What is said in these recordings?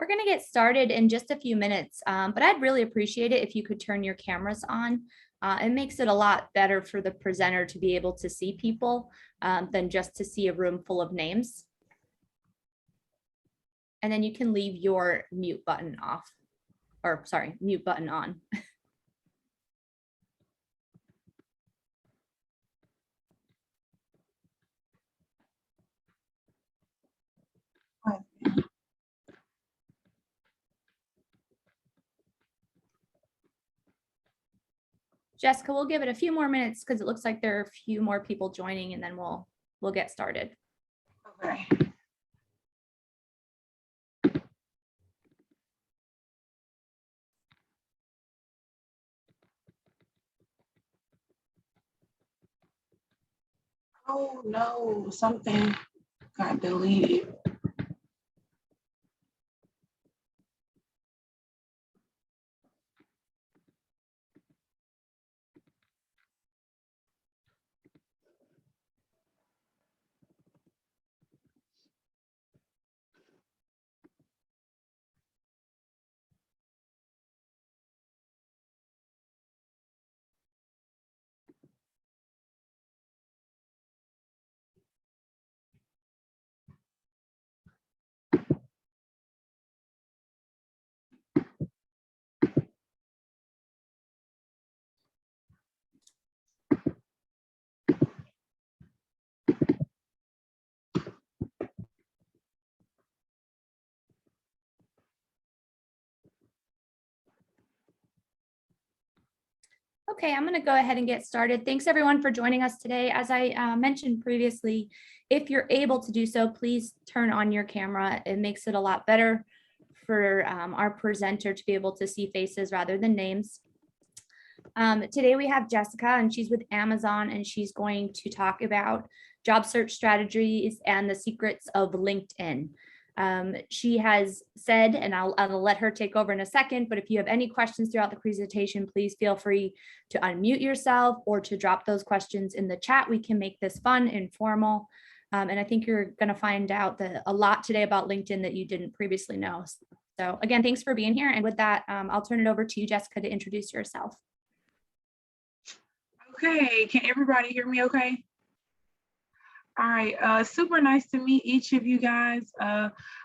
going to get started in just a few minutes, but I'd really appreciate it if you could turn your cameras on. It makes it a lot better for the presenter to be able to see people than just to see a room full of names. And then you can leave your mute button off, or sorry, mute button on. Jessica, we'll give it a few more minutes because it looks like there are a few more people joining, and then we'll get started. Okay. Oh no, something got deleted. Okay, I'm going to go ahead and get started. Thanks everyone for joining us today. As I mentioned previously, if you're able to do so, please turn on your camera. It makes it a lot better for our presenter to be able to see faces rather than names. Today we have Jessica, and she's with Amazon, and she's going to talk about job search strategies and the secrets of LinkedIn. She has said, and I'll let her take over in a second, but if you have any questions throughout the presentation, please feel free to unmute yourself or to drop those questions in the chat. We can make this fun, informal, and I think you're going to find out a lot today about LinkedIn that you didn't previously know. So again, thanks for being here. And with that, I'll turn it over to you, Jessica, to introduce yourself. Okay, can everybody hear me okay? All right, super nice to meet each of you guys.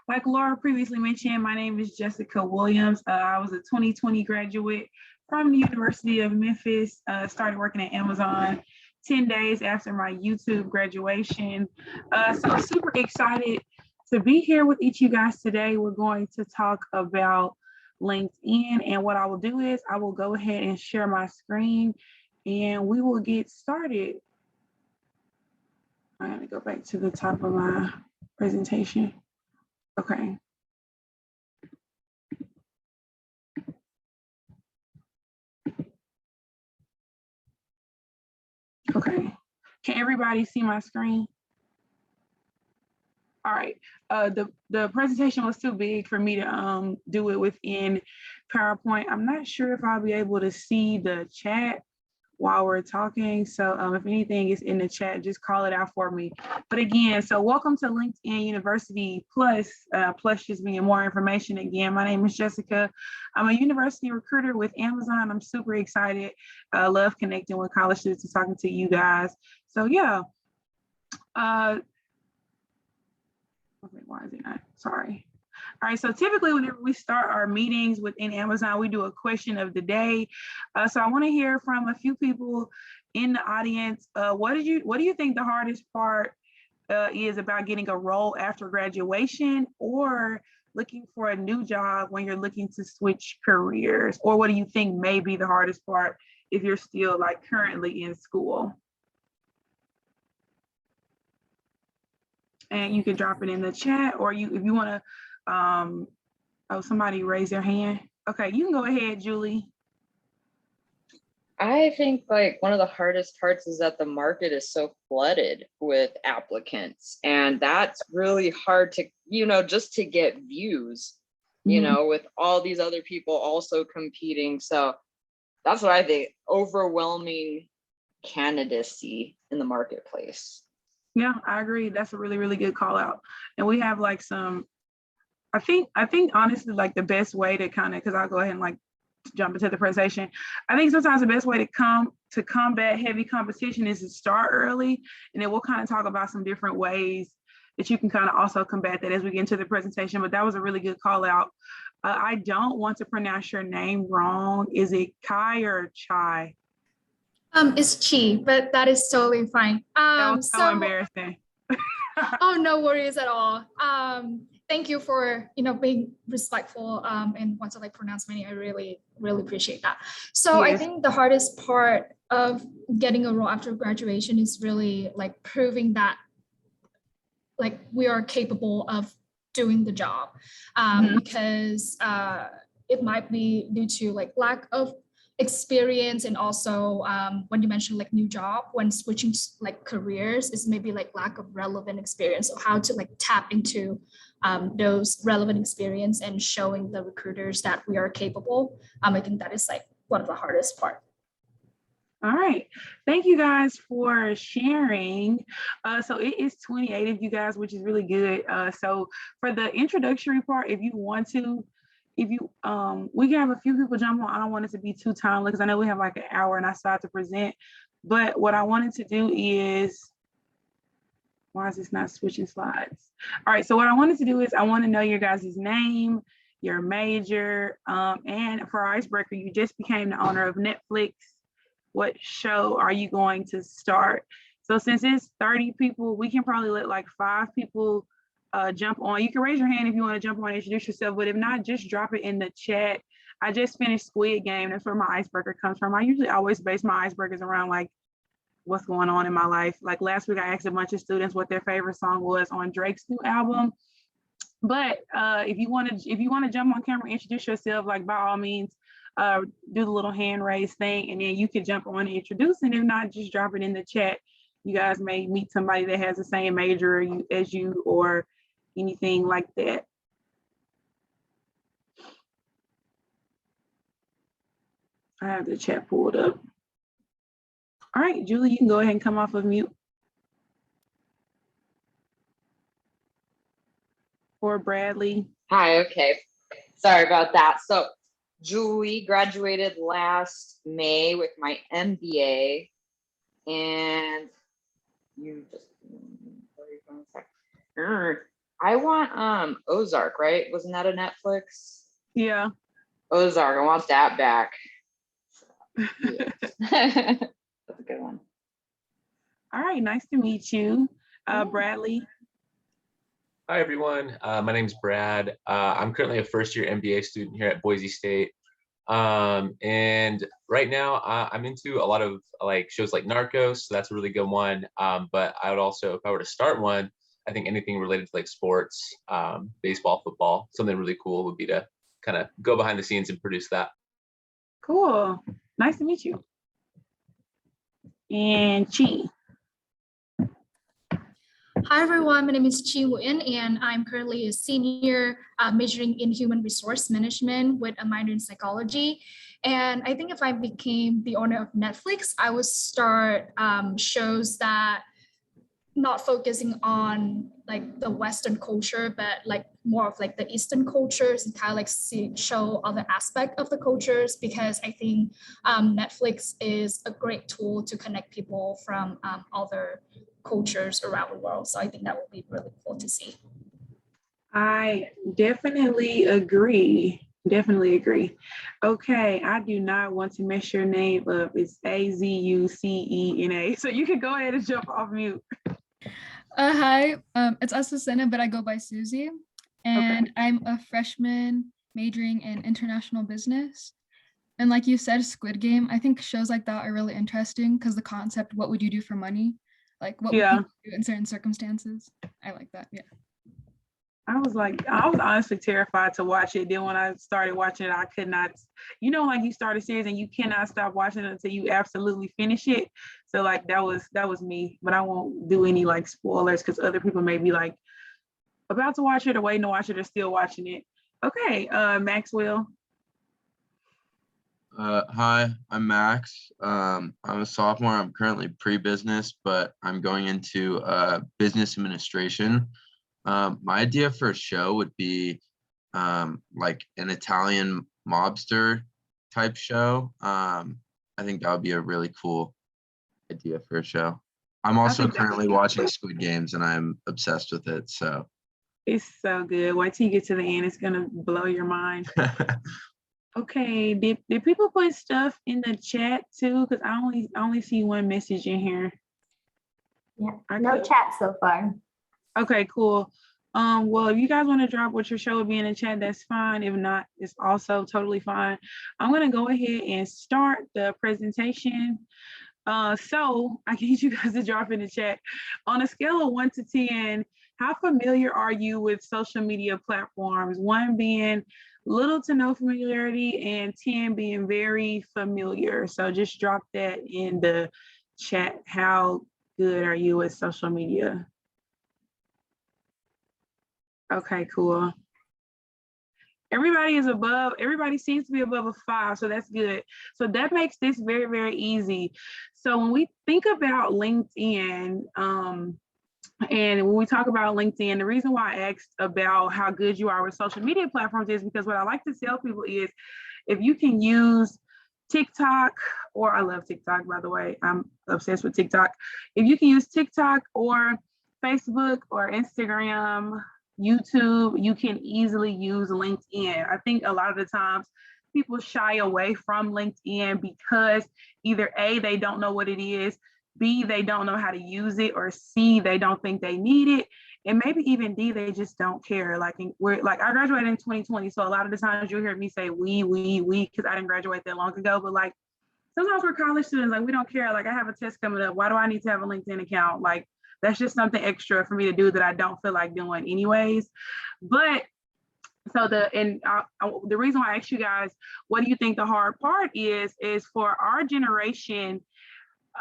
Like Laura previously mentioned, my name is Jessica Williams. I was a 2020 graduate from the University of Memphis, started working at Amazon 10 days after my YouTube graduation. So super excited to be here with each of you guys today. We're going to talk about LinkedIn, and what I will do is I will go ahead and share my screen and we will get started. I'm gonna go back to the top of my presentation. Okay. Okay. Can everybody see my screen? All right. The presentation was too big for me to do it within PowerPoint. I'm not sure if I'll be able to see the chat while we're talking. So if anything is in the chat, just call it out for me. But again, so welcome to LinkedIn University Plus, Plus just being more information. Again, my name is Jessica. I'm a university recruiter with Amazon. I'm super excited. I love connecting with college students and talking to you guys. So yeah. Okay, why is it not? Sorry. All right, so typically whenever we start our meetings within Amazon, we do a question of the day. So I want to hear from a few people in the audience. What do you think the hardest part is about getting a role after graduation, or looking for a new job when you're looking to switch careers? Or what do you think may be the hardest part if you're still like currently in school? And you can drop it in the chat, or if you want to, oh, somebody raised their hand. Okay, you can go ahead, Julie. I think like one of the hardest parts is that the market is so flooded with applicants, and that's really hard to, just to get views, with all these other people also competing. So that's what I think, overwhelming candidacy in the marketplace. Yeah, I agree. That's a really, really good call out. And we have like I think honestly, like the best way to kind of, because I'll go ahead and like jump into the presentation. I think sometimes the best way to combat heavy competition is to start early, and then we'll kind of talk about some different ways that you can kind of also combat that as we get into the presentation. But that was a really good call out. I don't want to pronounce your name wrong. Is it Kai or Chai? It's Chi, but that is totally fine. That was so embarrassing. Oh, no worries at all. Thank you for being respectful and want to like pronounce my name. I really appreciate that. So Yes. I think the hardest part of getting a role after graduation is really like proving that like we are capable of doing the job, because it might be due to like lack of experience, and also when you mentioned like new job, when switching like careers, is maybe like lack of relevant experience. So how to like tap into those relevant experience and showing the recruiters that we are capable. I think that is like one of the hardest part. All right. Thank you guys for sharing. So it is 28 of you guys, which is really good. So for the introductory part, if you want to, we can have a few people jump on. I don't want it to be too timely because I know we have like an hour and I start to present. But what I wanted to do is, why is this not switching slides? All right. So what I wanted to do is I want to know your guys' name, your major, and for Icebreaker, you just became the owner of Netflix. What show are you going to start? So since it's 30 people, we can probably let like 5 people jump on. You can raise your hand if you want to jump on and introduce yourself, but if not, just drop it in the chat. I just finished Squid Game. That's where my icebreaker comes from. I usually always base my icebreakers around like what's going on in my life. Like last week, I asked a bunch of students what their favorite song was on Drake's new album. But if you want to jump on camera, introduce yourself, like by all means, do the little hand raise thing, and then you can jump on and introduce, and if not, just drop it in the chat. You guys may meet somebody that has the same major as you or anything like that. I have the chat pulled up. All right, Julie, you can go ahead and come off of mute. Or Bradley. Hi, okay. Sorry about that. So Julie graduated last May with my MBA, and you just I want Ozark, right? Wasn't that a Netflix? Yeah. Ozark, I want that back. Yeah. That's a good one. All right, nice to meet you. Bradley. Hi, everyone. My name's Brad. I'm currently a first-year MBA student here at Boise State. And right now I'm into a lot of like shows like Narcos, so that's a really good one. But I would also, if I were to start one, I think anything related to like sports, baseball, football, something really cool would be to kind of go behind the scenes and produce that. Cool. Nice to meet you. And Chi. Hi everyone, my name is Chi Nguyen, and I'm currently a senior majoring in human resource management with a minor in psychology. And I think if I became the owner of Netflix, I would start shows that not focusing on like the Western culture, but like more of like the Eastern cultures, and kind of like show other aspect of the cultures, because I think Netflix is a great tool to connect people from other cultures around the world. So I think that would be really cool to see. I definitely agree. Okay, I do not want to mess your name up. It's Azucena. So you can go ahead and jump off mute. Hi, it's Azucena, but I go by Susie, and I'm a freshman majoring in international business. And like you said, Squid Game, I think shows like that are really interesting because the concept, what would you do for money? Like what would people do in certain circumstances? I like that, yeah. I was honestly terrified to watch it. Then when I started watching it, I could not, like you start a series and you cannot stop watching it until you absolutely finish it. So like that was me, but I won't do any like spoilers because other people may be like about to watch it or waiting to watch it or still watching it. Okay, Maxwell. Hi, I'm Max. I'm a sophomore. I'm currently pre-business, but I'm going into business administration. My idea for a show would be like an Italian mobster type show. I think that would be a really cool idea for a show. I'm also think that would currently be watching cool. Squid Games and I'm obsessed with it. So It's so good. Wait till you get to the end. It's gonna blow your mind. Okay, did people put stuff in the chat too? Because I only see one message in here. Yeah, I no could- chat so far. Okay, cool. Well, if you guys want to drop what your show would be in the chat, that's fine. If not, it's also totally fine. I'm gonna go ahead and start the presentation. So I need you guys to drop in the chat. On a scale of 1 to 10, how familiar are you with social media platforms? 1 being little to no familiarity and 10 being very familiar. So just drop that in the chat. How good are you with social media? Okay, cool. Everybody seems to be above a 5, so that's good. So that makes this very, very easy. So when we think about LinkedIn, and when we talk about LinkedIn, the reason why I asked about how good you are with social media platforms is because what I like to tell people is if you can use TikTok, or I love TikTok, by the way, I'm obsessed with TikTok. If you can use TikTok or Facebook or Instagram, YouTube, you can easily use LinkedIn. I think a lot of the times people shy away from LinkedIn because either A, they don't know what it is, B, they don't know how to use it, or C, they don't think they need it. And maybe even D, they just don't care. Like I graduated in 2020. So a lot of the times you'll hear me say we, because I didn't graduate that long ago, but like sometimes we're college students, like we don't care. Like I have a test coming up. Why do I need to have a LinkedIn account? Like that's just something extra for me to do that I don't feel like doing anyways. But so the reason why I asked you guys, what do you think the hard part is for our generation.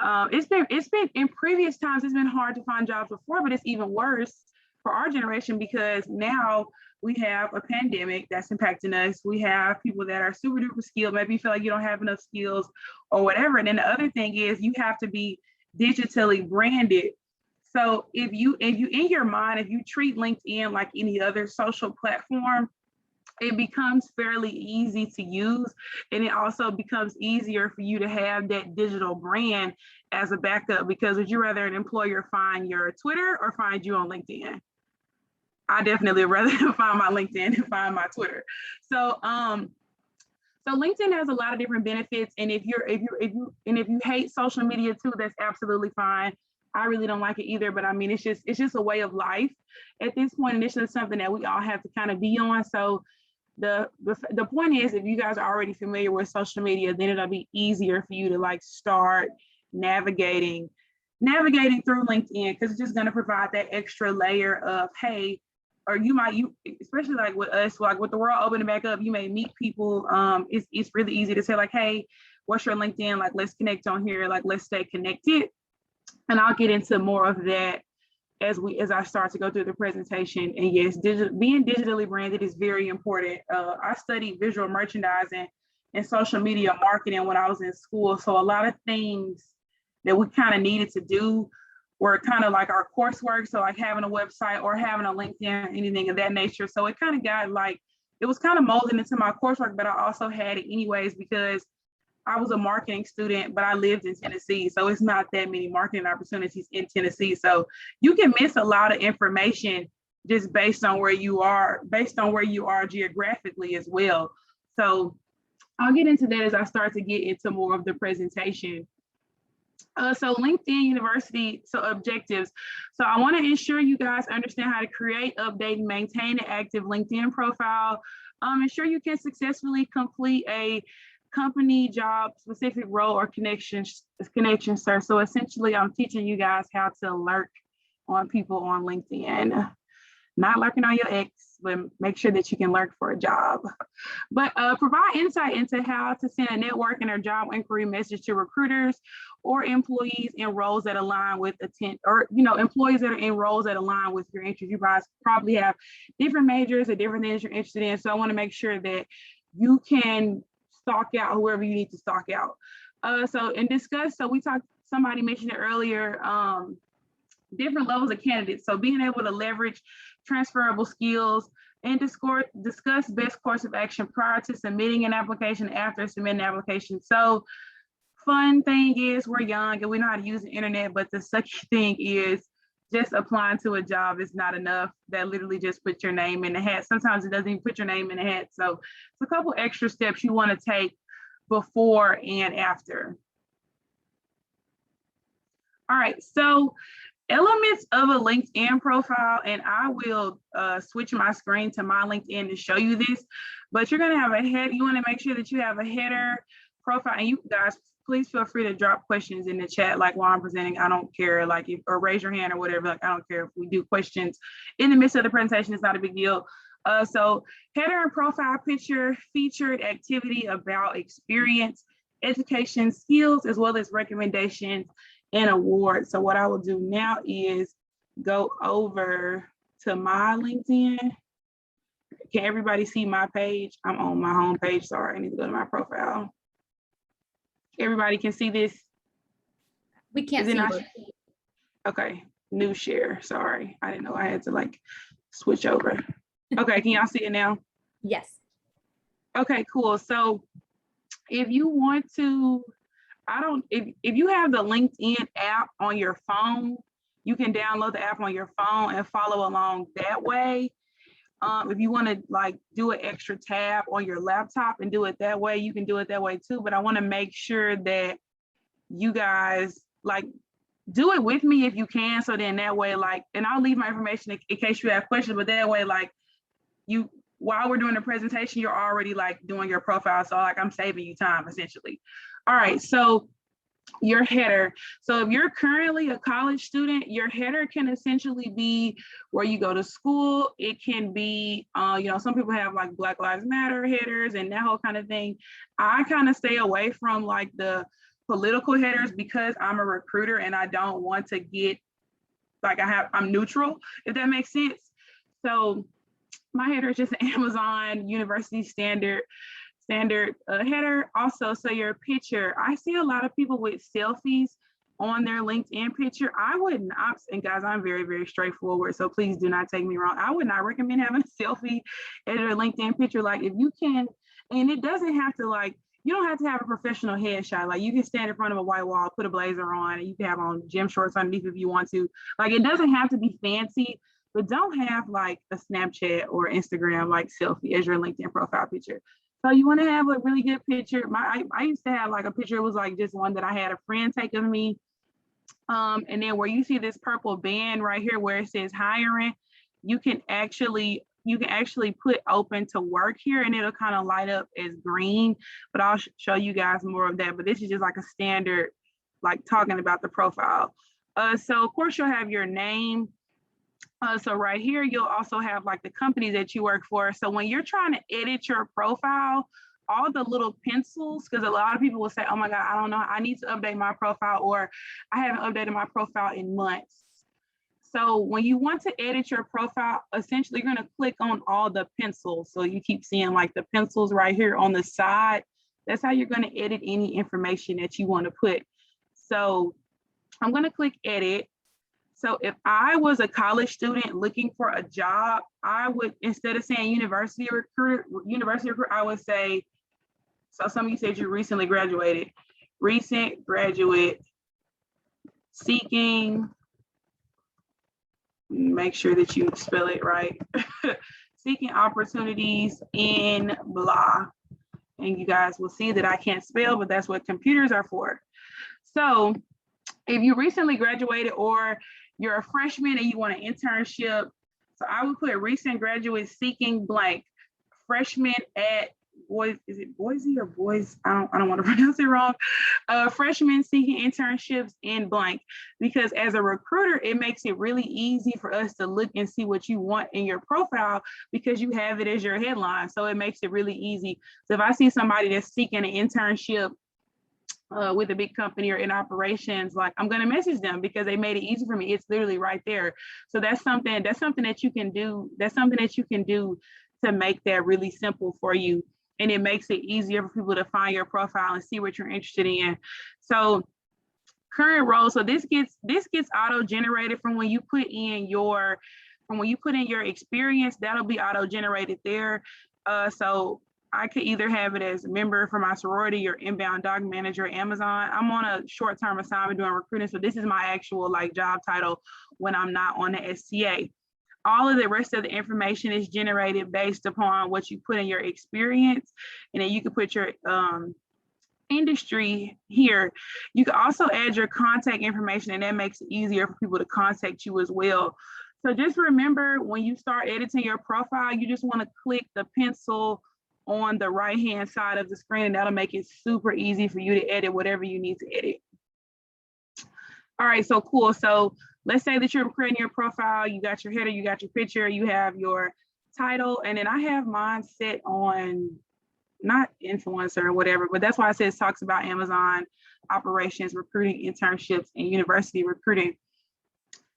It's been in previous times, it's been hard to find jobs before, but it's even worse for our generation because now we have a pandemic that's impacting us. We have people that are super duper skilled. Maybe you feel like you don't have enough skills or whatever. And then the other thing is you have to be digitally branded. So if you in your mind, if you treat LinkedIn like any other social platform, it becomes fairly easy to use. And it also becomes easier for you to have that digital brand as a backup, because would you rather an employer find your Twitter or find you on LinkedIn? I definitely would rather find my LinkedIn than find my Twitter. So so LinkedIn has a lot of different benefits. And if you hate social media too, that's absolutely fine. I really don't like it either, but I mean, it's just a way of life at this point, and it's just something that we all have to kind of be on. So the point is, if you guys are already familiar with social media, then it'll be easier for you to like start navigating through LinkedIn, because it's just going to provide that extra layer of, hey, or you especially like with us, like with the world opening back up, you may meet people. It's really easy to say like, hey, what's your LinkedIn? Like, let's connect on here. Like, let's stay connected. And I'll get into more of that as I start to go through the presentation. And yes, being digitally branded is very important. I studied visual merchandising and social media marketing when I was in school. So a lot of things that we kind of needed to do were kind of like our coursework. So like having a website or having a LinkedIn, anything of that nature. So it kind of got like, it was kind of molded into my coursework, but I also had it anyways because I was a marketing student, but I lived in Tennessee. So it's not that many marketing opportunities in Tennessee. So you can miss a lot of information just based on where you are geographically as well. So I'll get into that as I start to get into more of the presentation. So LinkedIn University, so objectives. So I want to ensure you guys understand how to create, update, and maintain an active LinkedIn profile. Ensure you can successfully complete a company, job, specific role, or connection, sir. So essentially, I'm teaching you guys how to lurk on people on LinkedIn. Not lurking on your ex, but make sure that you can lurk for a job. But provide insight into how to send a networking or job inquiry message to recruiters or employees in roles that align with employees that are in roles that align with your interests. You guys probably have different majors or different things you're interested in. So I want to make sure that you can stalk out whoever you need to stalk out. Somebody mentioned it earlier, different levels of candidates. So being able to leverage transferable skills and discuss best course of action prior to submitting an application, after submitting an application. So fun thing is we're young and we know how to use the internet, but the sucky thing is just applying to a job is not enough. That literally just puts your name in the hat. Sometimes it doesn't even put your name in the hat. So it's a couple extra steps you want to take before and after. All right, so elements of a LinkedIn profile, and I will switch my screen to my LinkedIn to show you this, but you're gonna have a head, you wanna make sure that you have a header profile, and you guys, please feel free to drop questions in the chat, like while I'm presenting. I don't care, like, if, or raise your hand or whatever, like, I don't care if we do questions in the midst of the presentation, it's not a big deal. So header and profile picture, featured activity, about, experience, education, skills, as well as recommendations and awards. So what I will do now is go over to my LinkedIn. Can everybody see my page? I'm on my home page. Sorry, I need to go to my profile. Everybody can see this? We can't Is it see not? it. Okay, new share. Sorry, I didn't know I had to like switch over. Okay, can y'all see it now? Yes. Okay, cool. So if you want to, if you have the LinkedIn app on your phone, you can download the app on your phone and follow along that way. If you want to like do an extra tab on your laptop and do it that way, you can do it that way too. But I want to make sure that you guys like do it with me if you can. So then that way, like, and I'll leave my information in case you have questions, but that way, like, you, while we're doing the presentation, you're already like doing your profile. So like I'm saving you time essentially. All right, so your header. So if you're currently a college student, your header can essentially be where you go to school. It can be, you know, some people have like Black Lives Matter headers and that whole kind of thing. I kind of stay away from like the political headers because I'm a recruiter and I don't want to get like I'm neutral, if that makes sense. So my header is just an Amazon University standard header. Also, so your picture, I see a lot of people with selfies on their LinkedIn picture. I would not, and guys, I'm very, very straightforward, so please do not take me wrong. I would not recommend having a selfie as your LinkedIn picture. Like if you can, and it doesn't have to like, you don't have to have a professional headshot. Like you can stand in front of a white wall, put a blazer on, and you can have on gym shorts underneath if you want to. Like it doesn't have to be fancy, but don't have like a Snapchat or Instagram like selfie as your LinkedIn profile picture. So you want to have a really good picture. I used to have like a picture, it was like just one that I had a friend take of me. And then where you see this purple band right here where it says hiring, you can actually put open to work here and it'll kind of light up as green, but I'll show you guys more of that. But this is just like a standard, like talking about the profile. So of course you'll have your name. So right here, you'll also have like the company that you work for. So when you're trying to edit your profile, all the little pencils, because a lot of people will say, oh my God, I don't know, I need to update my profile, or I haven't updated my profile in months. So when you want to edit your profile, essentially you're gonna click on all the pencils. So you keep seeing like the pencils right here on the side. That's how you're gonna edit any information that you wanna put. So I'm gonna click edit. So if I was a college student looking for a job, I would, instead of saying university recruiter, I would say, so some of you said you recently graduated, recent graduate seeking, make sure that you spell it right, seeking opportunities in blah. And you guys will see that I can't spell, but that's what computers are for. So if you recently graduated or you're a freshman and you want an internship, so I would put recent graduate seeking blank, freshman at Boise, is it Boise or Boise? I don't want to pronounce it wrong. Freshman seeking internships in blank, because as a recruiter, it makes it really easy for us to look and see what you want in your profile because you have it as your headline. So it makes it really easy. So if I see somebody that's seeking an internship with a big company or in operations, like I'm going to message them because they made it easy for me. It's literally right there. So that's something that you can do. That's something that you can do to make that really simple for you. And it makes it easier for people to find your profile and see what you're interested in. So current role. So this gets auto-generated from when you put in your from when you put in your experience, that'll be auto-generated there. So I could either have it as a member for my sorority or inbound doc manager at Amazon. I'm on a short-term assignment doing recruiting, so this is my actual like job title when I'm not on the STA. All of the rest of the information is generated based upon what you put in your experience, and then you can put your industry here. You can also add your contact information, and that makes it easier for people to contact you as well. So just remember, when you start editing your profile, you just want to click the pencil on the right hand side of the screen, and that'll make it super easy for you to edit whatever you need to edit. All right, so cool. So let's say that you're creating your profile, you got your header, you got your picture, you have your title, and then I have mine set on not influencer or whatever, but that's why I said it talks about Amazon operations, recruiting, internships, and university recruiting.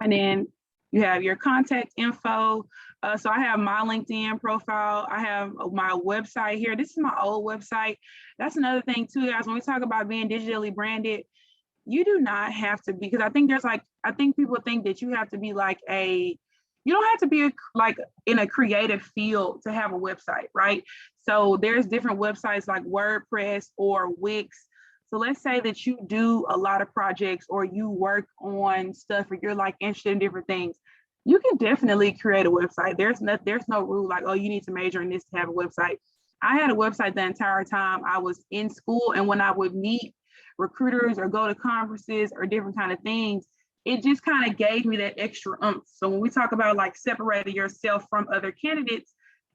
And then you have your contact info. So I have my LinkedIn profile. I have my website here. This is my old website. That's another thing too, guys. When we talk about being digitally branded, you do not have to be, because I think people think that you have to be like you don't have to be like in a creative field to have a website, right? So there's different websites like WordPress or Wix. So let's say that you do a lot of projects or you work on stuff or you're like interested in different things. You can definitely create a website. There's no rule like, oh, you need to major in this to have a website. I had a website the entire time I was in school, and when I would meet recruiters or go to conferences or different kind of things, it just kind of gave me that extra oomph. So when we talk about like separating yourself from other candidates,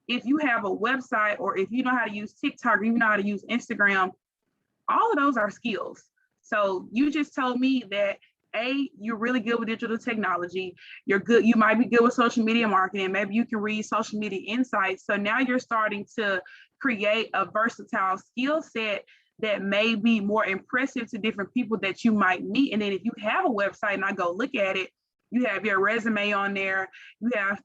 if you have a website or if you know how to use TikTok or you know how to use Instagram, all of those are skills. So you just told me that you're really good with digital technology. You're good. You might be good with social media marketing. Maybe you can read social media insights. So now you're starting to create a versatile skill set that may be more impressive to different people that you might meet. And then if you have a website and I go look at it, you have your resume on there. You have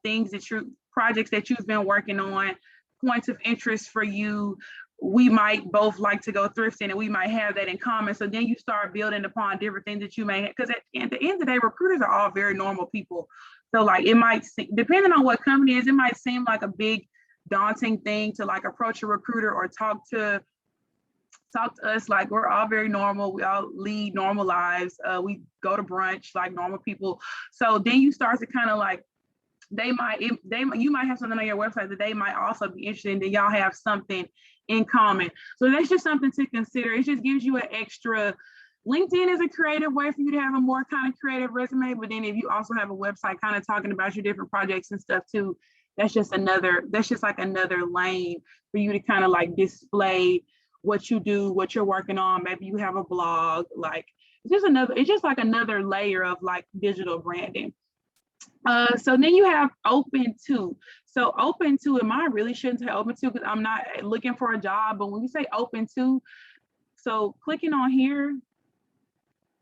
projects that you've been working on, points of interest for you. We might both like to go thrifting and we might have that in common. So then you start building upon different things that you may have, because at the end of the day, recruiters are all very normal people. So like it might, depending on what company it is, it might seem like a big daunting thing to like approach a recruiter or talk to us. Like we're all very normal. We all lead normal lives. We go to brunch like normal people. So then you start to kind of like, you might have something on your website that they might also be interested in, that y'all have something in common. So that's just something to consider. It just gives you an extra. LinkedIn is a creative way for you to have a more kind of creative resume, but then if you also have a website kind of talking about your different projects and stuff too, that's just like another lane for you to kind of like display what you do, what you're working on. Maybe you have a blog, like it's just like another layer of like digital branding. So then you have open to. So open to, and mine really shouldn't say open to because I'm not looking for a job, but when you say open to, so clicking on here,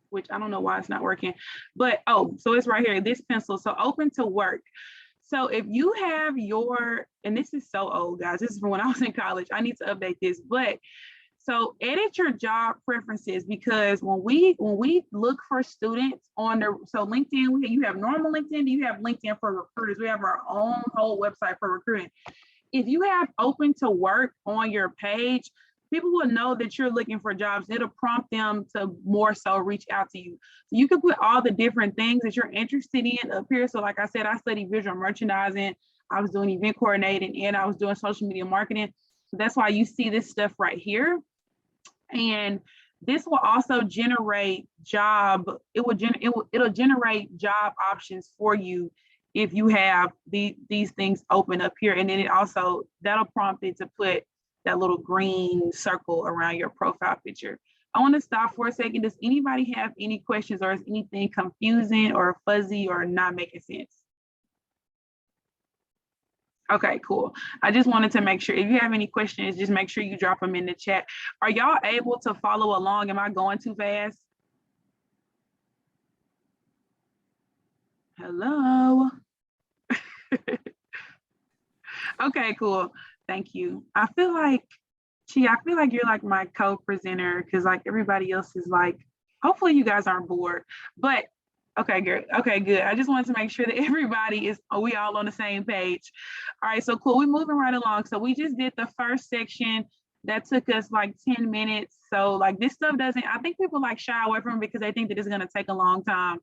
which I don't know why it's not working, but so it's right here, this pencil. So open to work. So if you have and this is so old, guys, this is from when I was in college, I need to update this, but so edit your job preferences, because when we look for students on so LinkedIn, you have normal LinkedIn, you have LinkedIn for recruiters. We have our own whole website for recruiting. If you have open to work on your page, people will know that you're looking for jobs. It'll prompt them to more so reach out to you. So you can put all the different things that you're interested in up here. So like I said, I studied visual merchandising, I was doing event coordinating, and I was doing social media marketing. So that's why you see this stuff right here. And this will also generate it'll generate job options for you if you have these things open up here. And then that'll prompt it to put that little green circle around your profile picture. I want to stop for a second. Does anybody have any questions, or is anything confusing or fuzzy or not making sense? Okay, cool. I just wanted to make sure if you have any questions, just make sure you drop them in the chat. Are y'all able to follow along? Am I going too fast? Hello. Okay, cool. Thank you. I feel like you're like my co-presenter, because like everybody else is like, hopefully you guys aren't bored, but Okay, good. Okay, good. I just wanted to make sure that everybody we all on the same page. All right, so cool. We're moving right along. So we just did the first section that took us like 10 minutes. So like this stuff I think people like shy away from it because they think that it's gonna take a long time.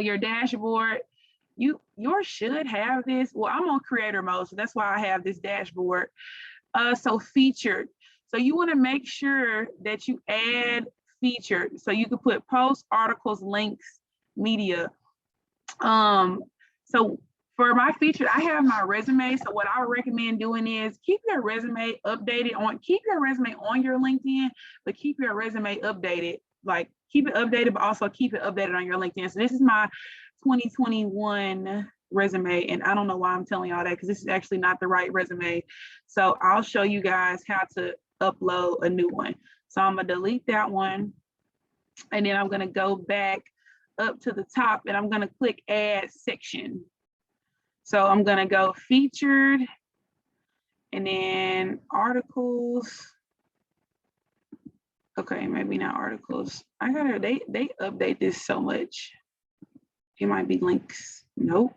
Your dashboard, yours should have this. Well, I'm on creator mode, so that's why I have this dashboard. So featured. So you want to make sure that you add featured. So you can put posts, articles, links, media. So for my featured, I have my resume. So what I would recommend doing is keep your resume keep your resume on your LinkedIn, but keep your resume updated. Like keep it updated, but also keep it updated on your LinkedIn. So this is my 2021 resume, and I don't know why I'm telling y'all that because this is actually not the right resume. So I'll show you guys how to upload a new one. So I'm gonna delete that one, and then I'm gonna go back up to the top and I'm gonna click add section. So I'm gonna go featured and then articles. Okay, maybe not articles. They update this so much. It might be links. Nope.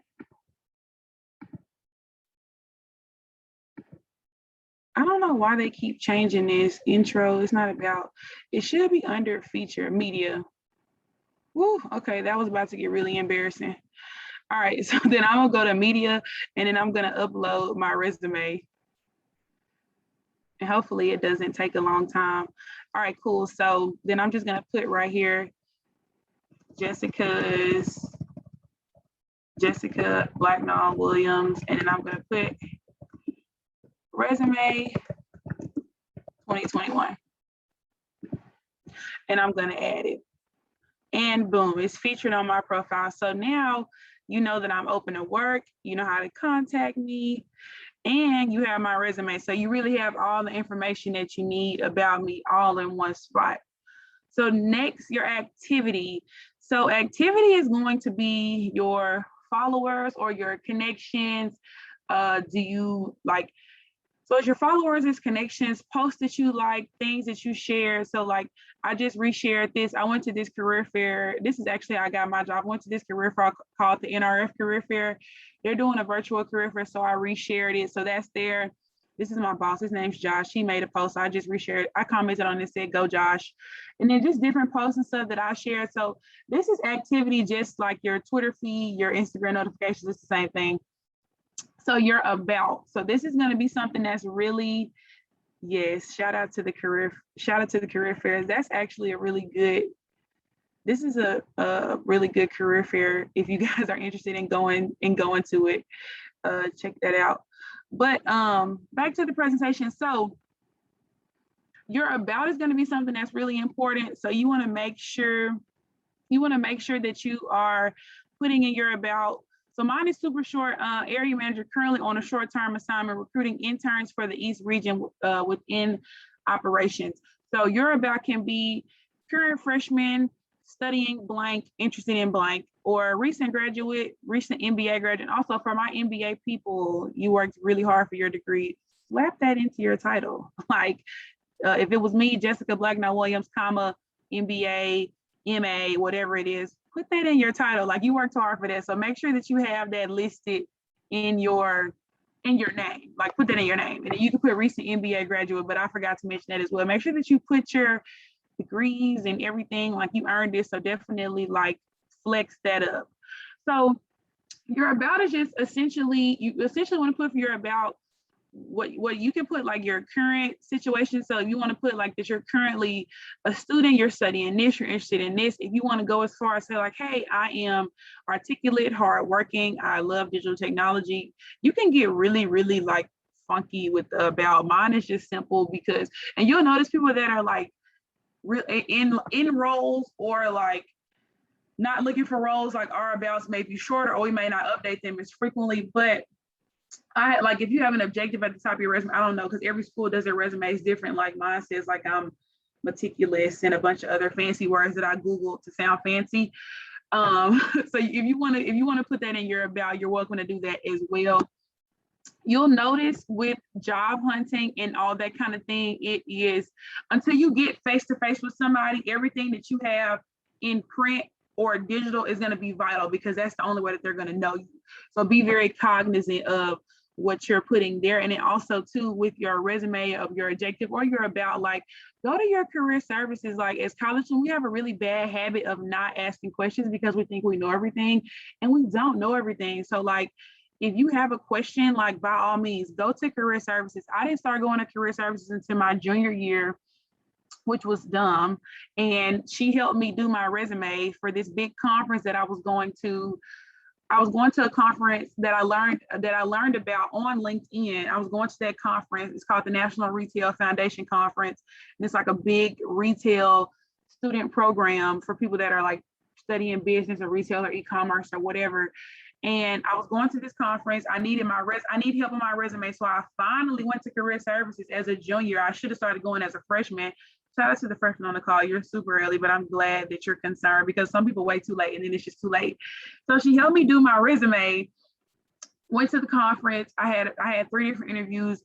I don't know why they keep changing this intro. It's not about, it should be under feature media. Woo, okay, that was about to get really embarrassing. All right, so then I'm gonna go to media and then I'm gonna upload my resume. And hopefully it doesn't take a long time. All right, cool. So then I'm just gonna put right here, Jessica Blacknall Williams, and then I'm gonna put resume 2021. And I'm gonna add it. And boom, it's featured on my profile. So now you know that I'm open to work, you know how to contact me, and you have my resume. So you really have all the information that you need about me all in one spot. So next, your activity. So activity is going to be your followers or your connections. So it's your followers, it's connections, posts that you like, things that you share. So like, I just reshared this. I went to this career fair. This is actually, I got my job. I went to this career fair called the NRF Career Fair. They're doing a virtual career fair, so I reshared it. So that's there. This is my boss. His name's Josh. He made a post. So I just reshared. I commented on it, said, go Josh. And then just different posts and stuff that I shared. So this is activity just like your Twitter feed, your Instagram notifications. It's the same thing. So you're about. So this is going to be something that's really, yes, shout out to the career fairs. That's actually a really good, this is a really good career fair. If you guys are interested in going to it, check that out. But back to the presentation. So your about is going to be something that's really important. So you want to make sure that you are putting in your about. So mine is super short. Area manager currently on a short-term assignment recruiting interns for the East region within operations. So your about can be current freshman studying blank, interested in blank, or recent graduate, recent MBA graduate. Also for my MBA people, you worked really hard for your degree. Slap that into your title. Like if it was me, Jessica Blacknall Williams, comma, MBA, MA, whatever it is, put that in your title. Like you worked hard for that. So make sure that you have that listed in your name. Like put that in your name. And you can put recent MBA graduate, but I forgot to mention that as well. Make sure that you put your degrees and everything, like you earned it. So definitely like flex that up. So your about is just essentially, you essentially want to put for your about what you can put like your current situation. So if you want to put like that you're currently a student, you're studying this, you're interested in this. If you want to go as far as say like, hey, I am articulate, hardworking, I love digital technology, you can get really, really like funky with the about. Mine is just simple because, and you'll notice people that are like in roles or like not looking for roles, like our abouts may be shorter or we may not update them as frequently, but I like if you have an objective at the top of your resume, I don't know, because every school does their resumes different. Like mine says like I'm meticulous and a bunch of other fancy words that I Googled to sound fancy. So if you want to put that in your about, you're welcome to do that as well. You'll notice with job hunting and all that kind of thing, it is until you get face to face with somebody, everything that you have in print or digital is going to be vital because that's the only way that they're going to know you. So be very cognizant of what you're putting there. And then also too, with your resume of your objective or your about, like go to your career services. Like as college, we have a really bad habit of not asking questions because we think we know everything and we don't know everything. So like, if you have a question, like by all means, go to career services. I didn't start going to career services until my junior year, which was dumb. And she helped me do my resume for this big conference that I was going to. I was going to a conference that I learned about on LinkedIn. I was going to that conference. It's called the National Retail Foundation Conference. And it's like a big retail student program for people that are like studying business or retail or e-commerce or whatever. And I was going to this conference. I needed help on my resume. So I finally went to career services as a junior. I should have started going as a freshman. Shout out to the freshman on the call. You're super early, but I'm glad that you're concerned because some people wait too late and then it's just too late. So she helped me do my resume, went to the conference. I had 3 different interviews,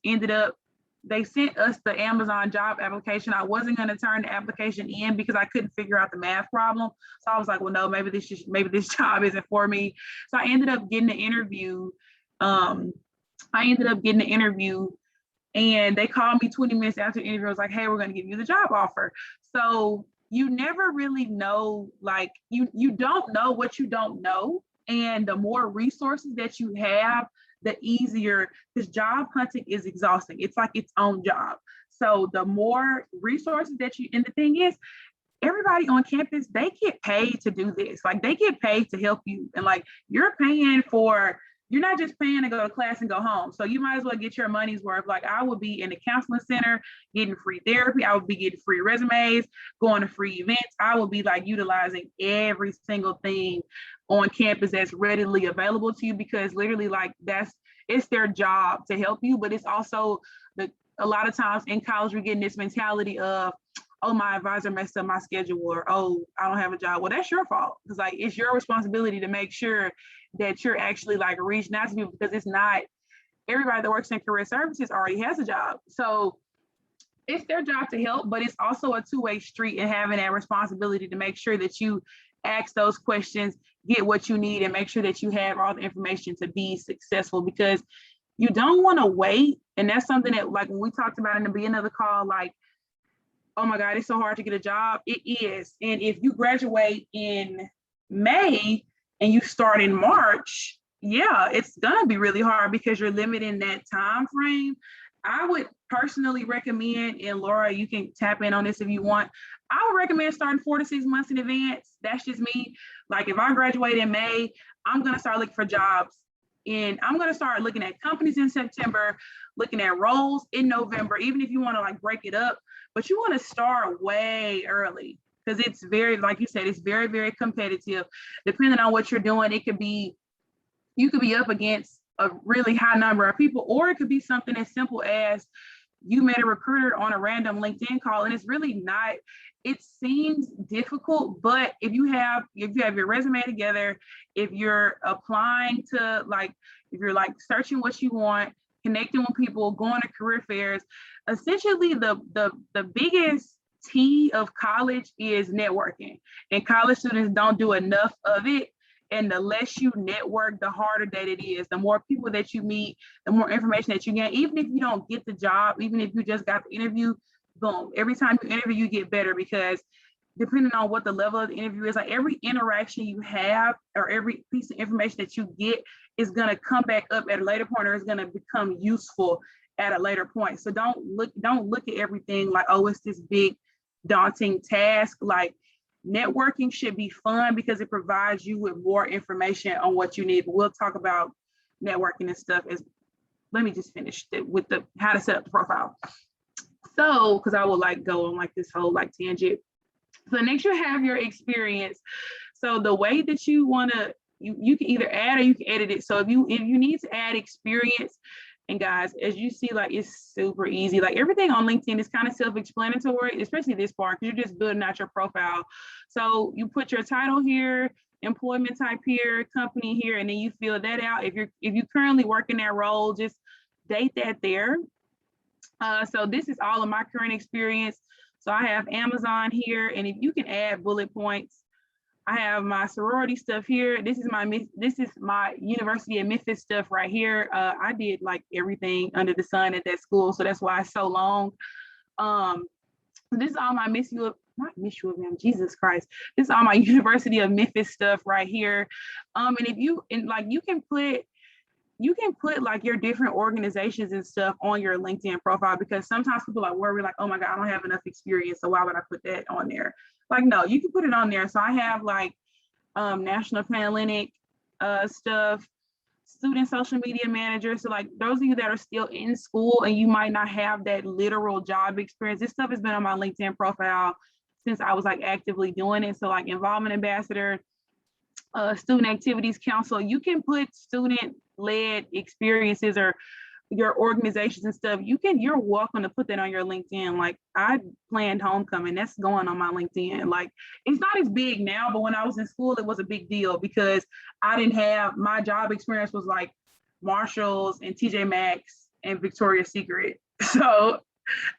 they sent us the Amazon job application. I wasn't going to turn the application in because I couldn't figure out the math problem. So I was like, well, no, maybe this job isn't for me. So I ended up getting the interview. And they called me 20 minutes after the interview. I was like, hey, we're going to give you the job offer. So you never really know, like you don't know what you don't know. And the more resources that you have, the easier, because job hunting is exhausting. It's like its own job. So the more resources and the thing is, everybody on campus, they get paid to do this. Like they get paid to help you. And like you're not just paying to go to class and go home. So you might as well get your money's worth. Like I would be in the counseling center, getting free therapy. I would be getting free resumes, going to free events. I would be like utilizing every single thing on campus that's readily available to you because literally like it's their job to help you. But it's also a lot of times in college, we're getting this mentality of, oh, my advisor messed up my schedule, or, oh, I don't have a job. Well, that's your fault. It's like, it's your responsibility to make sure that you're actually like reaching out to people because it's not everybody that works in career services already has a job. So it's their job to help, but it's also a two-way street and having that responsibility to make sure that you ask those questions, get what you need, and make sure that you have all the information to be successful because you don't want to wait. And that's something that like when we talked about in the beginning of the call, like, oh my God, it's so hard to get a job. It is. And if you graduate in May and you start in March, yeah, it's gonna be really hard because you're limiting that time frame. I would personally recommend, and Laura, you can tap in on this if you want, I would recommend starting 4 to 6 months in advance. That's just me. Like if I graduate in May, I'm gonna start looking for jobs. And I'm gonna start looking at companies in September, looking at roles in November, even if you wanna like break it up, but you wanna start way early because it's very, like you said, it's very, very competitive. Depending on what you're doing, you could be up against a really high number of people, or it could be something as simple as you met a recruiter on a random LinkedIn call, and it's really not, it seems difficult, but if you have your resume together, if you're applying to like, if you're like searching what you want, connecting with people, going to career fairs, essentially the biggest T of college is networking, and college students don't do enough of it. And the less you network, the harder that it is. The more people that you meet, the more information that you get. Even if you don't get the job, even if you just got the interview, boom, every time you interview, you get better because depending on what the level of the interview is, like every interaction you have or every piece of information that you get is gonna come back up at a later point, or it's gonna become useful at a later point. So don't look at everything like, oh, it's this big daunting task. Like networking should be fun because it provides you with more information on what you need. But we'll talk about networking and stuff let me just finish with the how to set up the profile. So, because I will like go on like this whole like tangent. So next you have your experience. So the way that you want to, you can either add or you can edit it. So if you need to add experience, and guys, as you see, like it's super easy. Like everything on LinkedIn is kind of self-explanatory, especially this part, because you're just building out your profile. So you put your title here, employment type here, company here, and then you fill that out. If you currently work in that role, just date that there. So this is all of my current experience. So I have Amazon here, and if you can add bullet points, I have my sorority stuff here. This is my University of Memphis stuff right here. I did like everything under the sun at that school, so that's why it's so long. This is all my Jesus Christ. This is all my University of Memphis stuff right here. And if you you can put like your different organizations and stuff on your LinkedIn profile, because sometimes people are worried like, oh my God, I don't have enough experience, so why would I put that on there? Like, no, you can put it on there. So I have like National Panhellenic stuff, student social media manager. So like those of you that are still in school and you might not have that literal job experience, this stuff has been on my LinkedIn profile since I was like actively doing it. So like involvement ambassador, student activities council, you can put student-led experiences or your organizations and stuff. You're welcome to put that on your LinkedIn. Like I planned homecoming, that's going on my LinkedIn. Like it's not as big now, but when I was in school, it was a big deal because I didn't have, my job experience was like Marshalls and TJ Maxx and Victoria's Secret. So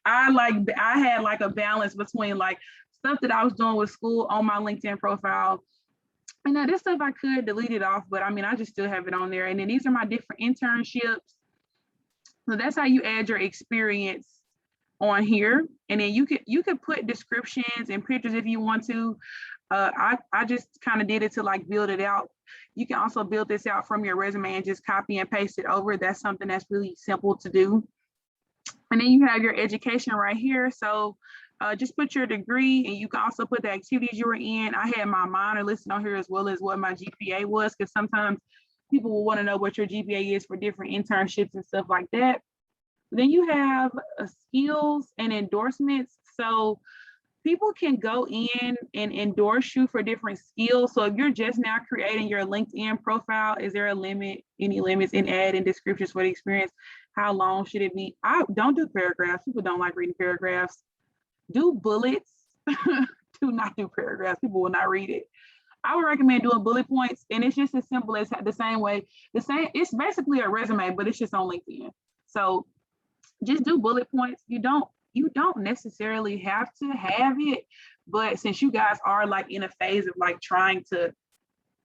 I had like a balance between like stuff that I was doing with school on my LinkedIn profile. And now this stuff I could delete it off, but I mean, I just still have it on there. And then these are my different internships. So that's how you add your experience on here. And then you could put descriptions and pictures if you want to. I just kind of did it to like build it out. You can also build this out from your resume and just copy and paste it over. That's something that's really simple to do. And then you have your education right here. So just put your degree, and you can also put the activities you were in. I had my minor listed on here as well as what my GPA was, because sometimes people will want to know what your GPA is for different internships and stuff like that. Then you have skills and endorsements. So people can go in and endorse you for different skills. So if you're just now creating your LinkedIn profile, is there a limit, any limits in add and descriptions for the experience? How long should it be? I don't do paragraphs. People don't like reading paragraphs. Do bullets. Do not do paragraphs. People will not read it. I would recommend doing bullet points, and it's just as simple as the same way. It's basically a resume, but it's just on LinkedIn. So just do bullet points. You don't necessarily have to have it, but since you guys are like in a phase of like trying to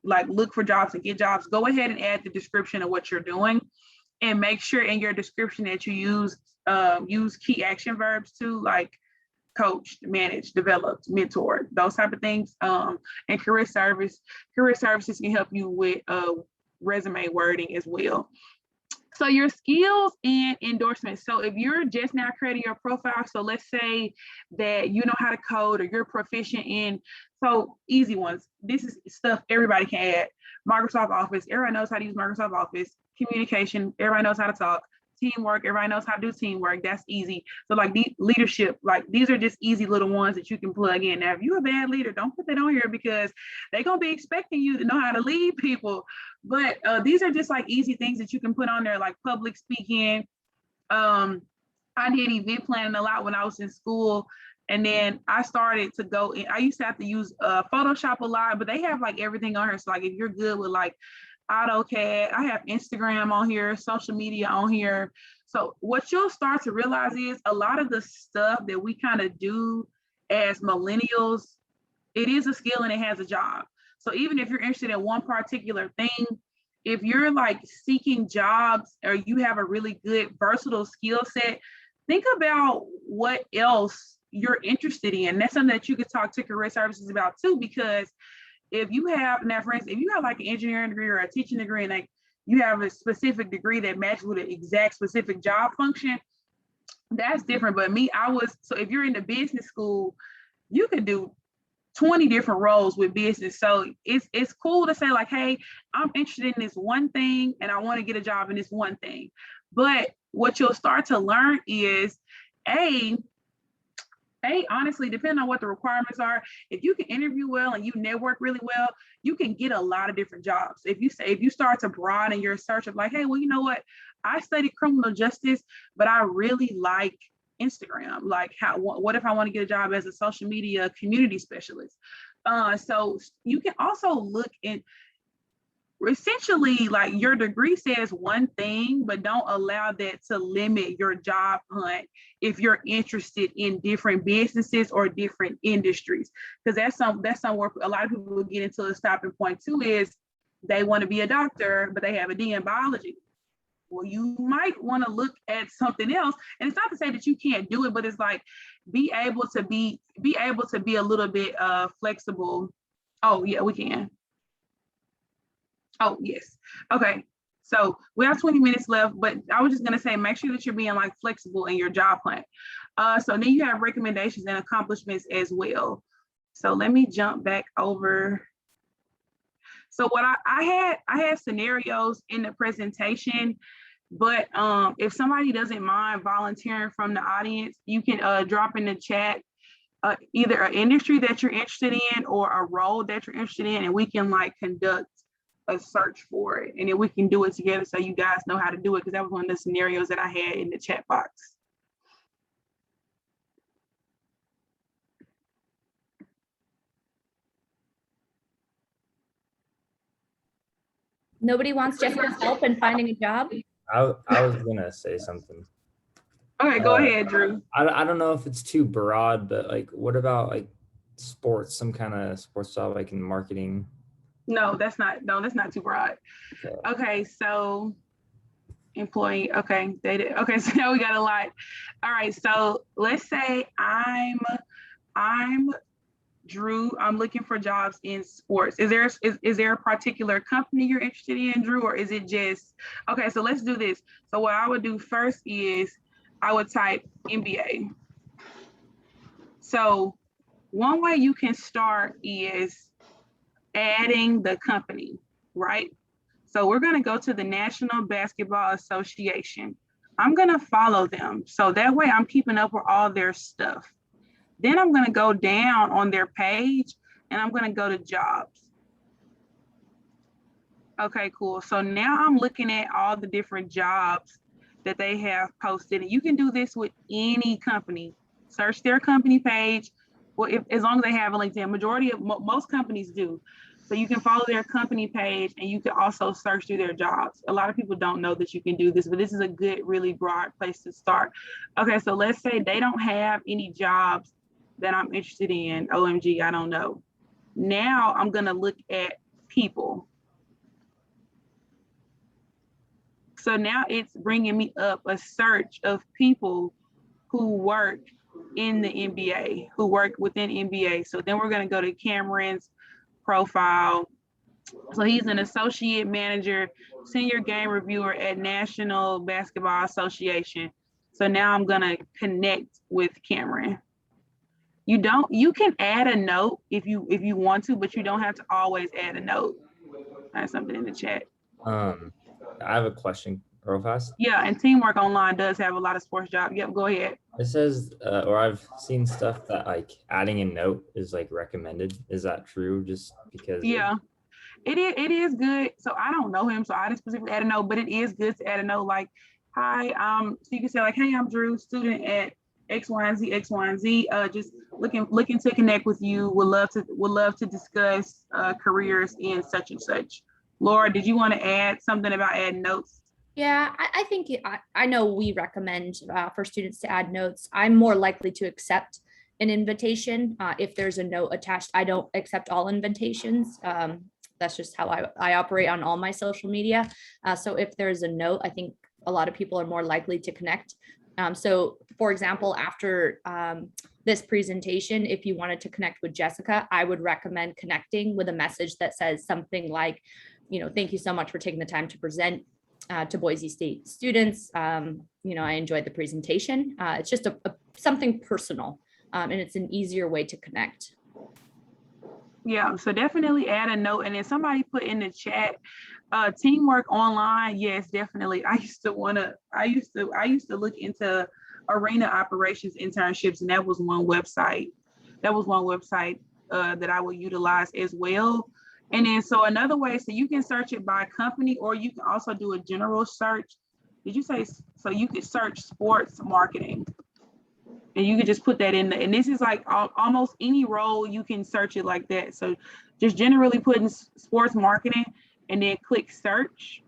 like look for jobs and get jobs, go ahead and add the description of what you're doing, and make sure in your description that you use key action verbs too, like coached, managed, developed, mentored, those type of things. And career services can help you with resume wording as well. So your skills and endorsements. So if you're just now creating your profile, so let's say that you know how to code or you're proficient in, so easy ones. This is stuff everybody can add. Microsoft Office, everybody knows how to use Microsoft Office. Communication, everybody knows how to talk. Teamwork, everybody knows how to do teamwork. That's easy. So like the leadership, like these are just easy little ones that you can plug in. Now, if you're a bad leader, don't put that on here because they're gonna be expecting you to know how to lead people. But these are just like easy things that you can put on there, like public speaking. I did event planning a lot when I was in school. And then I started to go in. I used to have to use Photoshop a lot, but they have like everything on here. So like if you're good with like AutoCAD, I have Instagram on here, social media on here. So what you'll start to realize is a lot of the stuff that we kind of do as millennials, it is a skill and it has a job. So even if you're interested in one particular thing, if you're like seeking jobs or you have a really good versatile skill set, think about what else you're interested in. That's something that you could talk to career services about too, because if you have, now for instance, if you have like an engineering degree or a teaching degree and like you have a specific degree that matches with an exact specific job function, that's different. But me, so if you're in the business school, you could do 20 different roles with business. So it's cool to say like, hey, I'm interested in this one thing and I want to get a job in this one thing. But what you'll start to learn is, honestly, depending on what the requirements are, if you can interview well and you network really well, you can get a lot of different jobs. If you start to broaden your search of like, hey, well, you know what? I studied criminal justice, but I really like Instagram. Like, what if I want to get a job as a social media community specialist? So you can also look in, essentially like your degree says one thing, but don't allow that to limit your job hunt if you're interested in different businesses or different industries. Because that's somewhere a lot of people will get into a stopping point too, is they want to be a doctor, but they have a D in biology. Well, you might want to look at something else. And it's not to say that you can't do it, but it's like be able to be a little bit flexible. Oh yeah, we can. Oh, yes. Okay. So we have 20 minutes left, but I was just going to say, make sure that you're being like flexible in your job plan. So then you have recommendations and accomplishments as well. So let me jump back over. So what I had scenarios in the presentation, but if somebody doesn't mind volunteering from the audience, you can drop in the chat either an industry that you're interested in or a role that you're interested in, and we can like conduct a search for it, and then we can do it together so you guys know how to do it, because that was one of the scenarios that I had in the chat box. Nobody wants Jessica's help in finding a job? I was gonna say something. Okay, go ahead, Drew. I don't know if it's too broad, but like, what about like sports, some kind of sports job, like in marketing? No, that's not too broad. Okay, so employee, okay, data. Okay, so now we got a lot. All right, so let's say I'm Drew. I'm looking for jobs in sports. Is there a particular company you're interested in, Drew, or is it just okay? So let's do this. So what I would do first is I would type MBA. So one way you can start is adding the company, right? So we're going to go to the National Basketball Association. I'm going to follow them. So that way I'm keeping up with all their stuff. Then I'm going to go down on their page and I'm going to go to jobs. Okay, cool. So now I'm looking at all the different jobs that they have posted. And you can do this with any company. Search their company page. Well, as long as they have a LinkedIn, most companies do. So you can follow their company page and you can also search through their jobs. A lot of people don't know that you can do this, but this is a good, really broad place to start. Okay, so let's say they don't have any jobs that I'm interested in. OMG, I don't know. Now I'm gonna look at people. So now it's bringing me up a search of people who work in the NBA, who work within NBA. So then we're gonna go to Cameron's profile. So he's an associate manager, senior game reviewer at National Basketball Association. So now I'm gonna connect with Cameron. You can add a note if you want to, but you don't have to always add a note. I have something in the chat. I have a question real fast. Yeah, and Teamwork Online does have a lot of sports jobs. Yep, go ahead. It says, or I've seen stuff that like adding a note is like recommended. Is that true? Just because? Yeah, it is good. So I don't know him, so I didn't specifically add a note, but it is good to add a note like, hi, so you can say like, hey, I'm Drew, student at XYZ, just looking to connect with you. Would love to discuss careers in such and such. Laura, did you want to add something about adding notes? Yeah, I think I know we recommend for students to add notes. I'm more likely to accept an invitation if there's a note attached. I don't accept all invitations. That's just how I operate on all my social media. So if there's a note, I think a lot of people are more likely to connect. So for example, after this presentation, if you wanted to connect with Jessica, I would recommend connecting with a message that says something like, thank you so much for taking the time to present to Boise State students. I enjoyed the presentation. It's just something personal, and it's an easier way to connect. Yeah, so definitely add a note. And then somebody put in the chat, Teamwork Online. Yes, definitely. I used to look into arena operations internships, and that was one website. That I would utilize as well. And then so another way, so you can search it by company, or you can also do a general search. Did you say, so you could search sports marketing? And you could just put that in there. And this is like almost any role, you can search it like that. So just generally putting sports marketing, and then click search.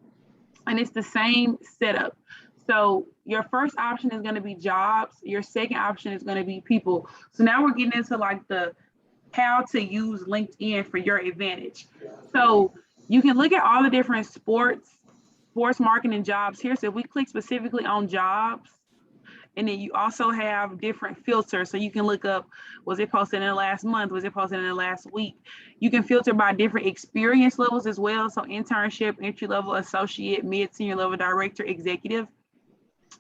And it's the same setup. So your first option is going to be jobs. Your second option is going to be people. So now we're getting into like the how to use LinkedIn for your advantage. So you can look at all the different sports marketing jobs here. So if we click specifically on jobs, and then you also have different filters. So you can look up, was it posted in the last month? Was it posted in the last week? You can filter by different experience levels as well. So internship, entry level, associate, mid, senior level, director, executive.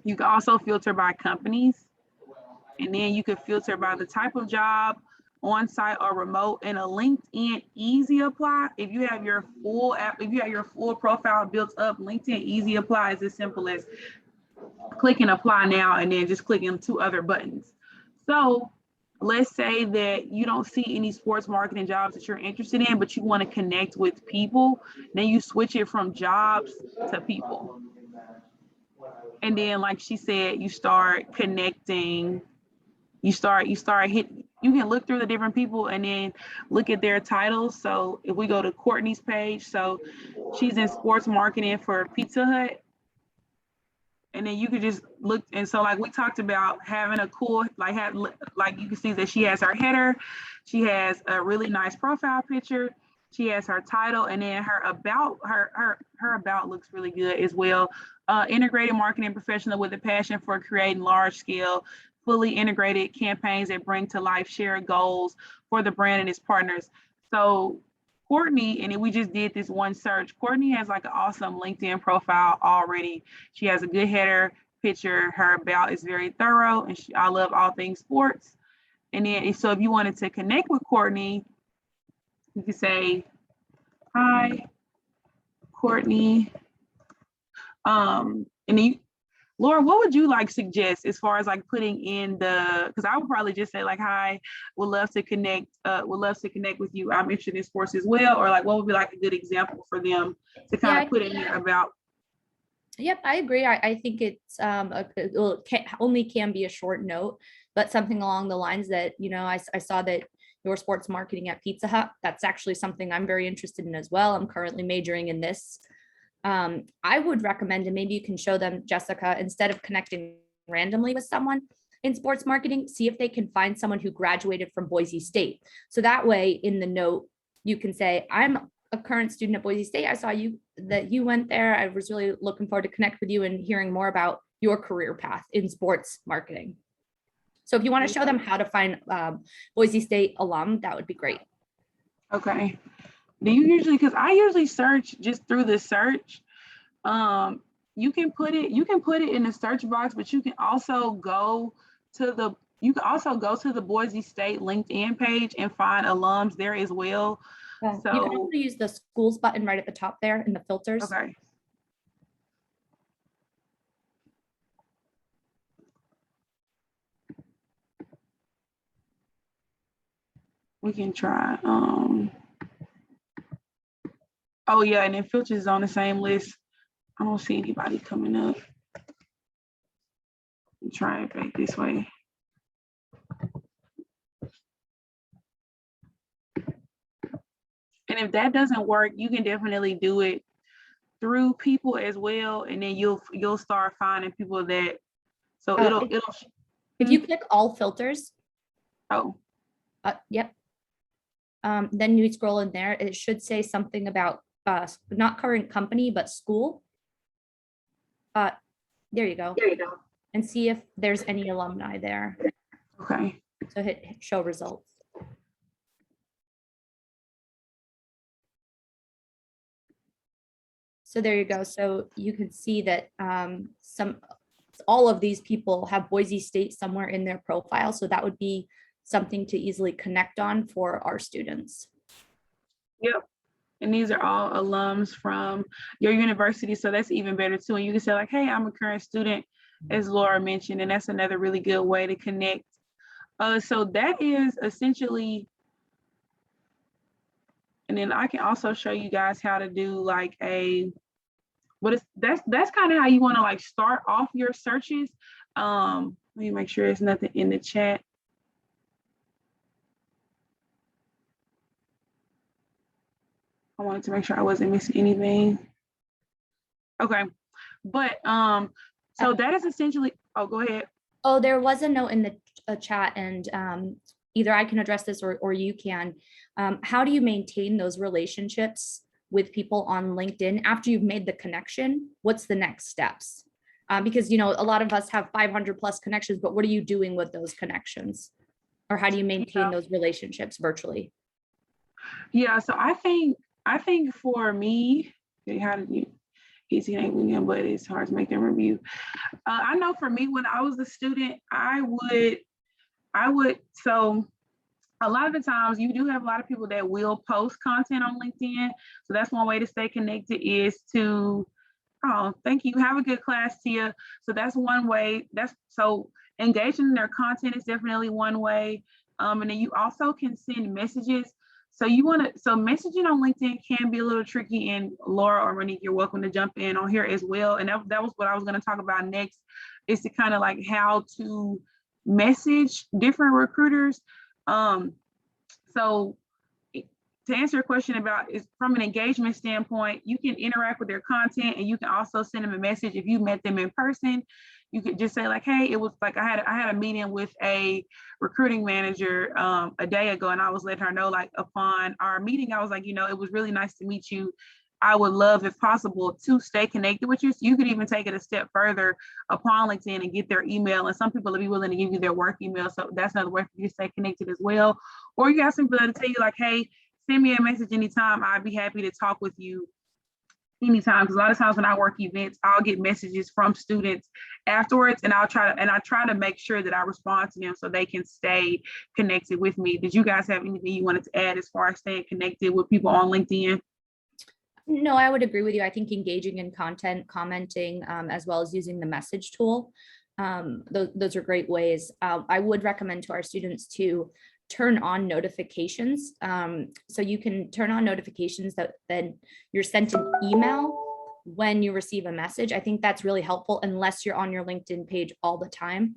You can also filter by companies. And then you can filter by the type of job, on-site or remote, and a LinkedIn easy apply. If you have your full app, if you have your full profile built up, LinkedIn easy apply is as simple as clicking apply now and then just clicking 2 other buttons. So let's say that you don't see any sports marketing jobs that you're interested in, but you want to connect with people, then you switch it from jobs to people. And then, like she said, you start connecting, you can look through the different people and then look at their titles. So if we go to Courtney's page, so she's in sports marketing for Pizza Hut. And then you could just look, and so like we talked about having a cool, like you can see that she has her header, she has a really nice profile picture, she has her title, and then her about, her about looks really good as well. Integrated marketing professional with a passion for creating large scale, fully integrated campaigns that bring to life shared goals for the brand and its partners. So Courtney, and then we just did this one search. Courtney has like an awesome LinkedIn profile already. She has a good header picture. Her about is very thorough, and I love all things sports. And then, so if you wanted to connect with Courtney, you could say, "Hi, Courtney." And then, Laura, what would you like suggest as far as like putting in the, because I would probably just say like, "Hi, would love to connect with you. I'm interested in sports as well." Or like, what would be like a good example for them to kind of put in there about? Yep, I agree. I think it's only can be a short note, but something along the lines that, I saw that your sports marketing at Pizza Hut. That's actually something I'm very interested in as well. I'm currently majoring in this. I would recommend, and maybe you can show them, Jessica, instead of connecting randomly with someone in sports marketing, see if they can find someone who graduated from Boise State. So that way in the note, you can say, "I'm a current student at Boise State. I saw that you went there. I was really looking forward to connect with you and hearing more about your career path in sports marketing." So if you want to show them how to find Boise State alum, that would be great. Okay. Do you usually, because I usually search just through the search. You can put it in the search box, but you can also go to the Boise State LinkedIn page and find alums there as well. So you can also use the schools button right at the top there in the filters. Okay. We can try. Oh yeah, and then filters is on the same list. I don't see anybody coming up. Try it back this way. And if that doesn't work, you can definitely do it through people as well, and then you'll start finding people that. So it'll. If you click all filters. Oh. Yep. Then you scroll in there. It should say something about not current company, but school. There you go. And see if there's any alumni there. Okay. So hit show results. So there you go. So you can see that all of these people have Boise State somewhere in their profile. So that would be something to easily connect on for our students. Yep. And these are all alums from your university. So that's even better too. And you can say like, "Hey, I'm a current student," as Laura mentioned, and that's another really good way to connect. So that is essentially, and then I can also show you guys how to do like that's kind of how you want to like start off your searches. Let me make sure there's nothing in the chat. I wanted to make sure I wasn't missing anything. Okay, but so that is essentially, oh, go ahead. Oh, there was a note in the chat, and either I can address this or you can. How do you maintain those relationships with people on LinkedIn after you've made the connection? What's the next steps? Because, you know, a lot of us have 500 plus connections, but what are you doing with those connections? Or how do you maintain those relationships virtually? Yeah, so I think for me, how did you, easy name, but it's hard to make them review. I know for me, when I was a student, I would, so a lot of the times you do have a lot of people that will post content on LinkedIn. So that's one way to stay connected is to, oh, thank you. Have a good class, Tia. So that's one way. So engaging in their content is definitely one way. And then you also can send messages. So messaging on LinkedIn can be a little tricky, and Laura or Monique, you're welcome to jump in on here as well. And that was what I was going to talk about next, is to kind of like how to message different recruiters. So to answer your question about is from an engagement standpoint, you can interact with their content, and you can also send them a message if you met them in person. You could just say like, hey, it was like I had a meeting with a recruiting manager a day ago, and I was letting her know, like, upon our meeting, I was like, you know, it was really nice to meet you. I would love, if possible, to stay connected with you. So you could even take it a step further upon LinkedIn and get their email. And some people will be willing to give you their work email. So that's another way for you to stay connected as well. Or you got some people to tell you like, hey, send me a message anytime. I'd be happy to talk with you anytime. Because a lot of times when I work events, I'll get messages from students afterwards, and I try to make sure that I respond to them so they can stay connected with me. Did you guys have anything you wanted to add as far as staying connected with people on LinkedIn? No, I would agree with you. I think engaging in content, commenting, as well as using the message tool, those are great ways. I would recommend to our students to turn on notifications. So you can turn on notifications that then you're sent an email when you receive a message. I think that's really helpful, unless you're on your LinkedIn page all the time,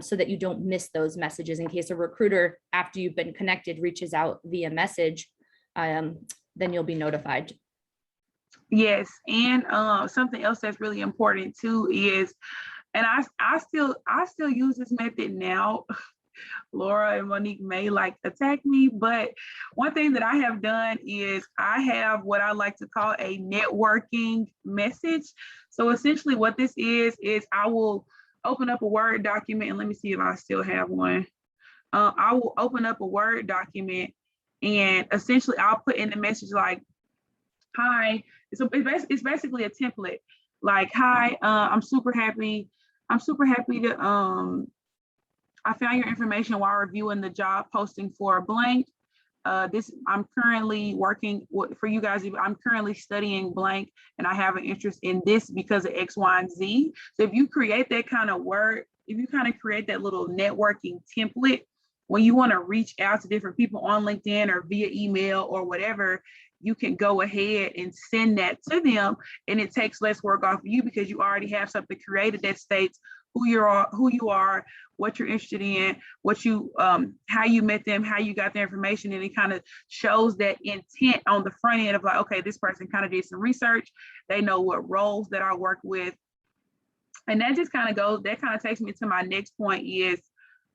so that you don't miss those messages in case a recruiter, after you've been connected, reaches out via message, then you'll be notified. Yes, and something else that's really important too is, and I still use this method now. Laura and Monique may like attack me, but one thing that I have done is I have what I like to call a networking message. So essentially what this is I will open up a Word document, and let me see if I still have one. I will open up a Word document, and essentially I'll put in the message like, hi. So it's basically a template. Like, hi, I'm super happy to I found your information while reviewing the job posting for blank. I'm currently working for you guys. I'm currently studying blank, and I have an interest in this because of X, Y, and Z. So if you create that kind of word, if you kind of create that little networking template, when you want to reach out to different people on LinkedIn or via email or whatever, you can go ahead and send that to them, and it takes less work off of you because you already have something created that states who you are, what you're interested in, what you, how you met them, how you got their information, and it kind of shows that intent on the front end of like, okay, this person kind of did some research, they know what roles that I work with, and that just kind of takes me to my next point is,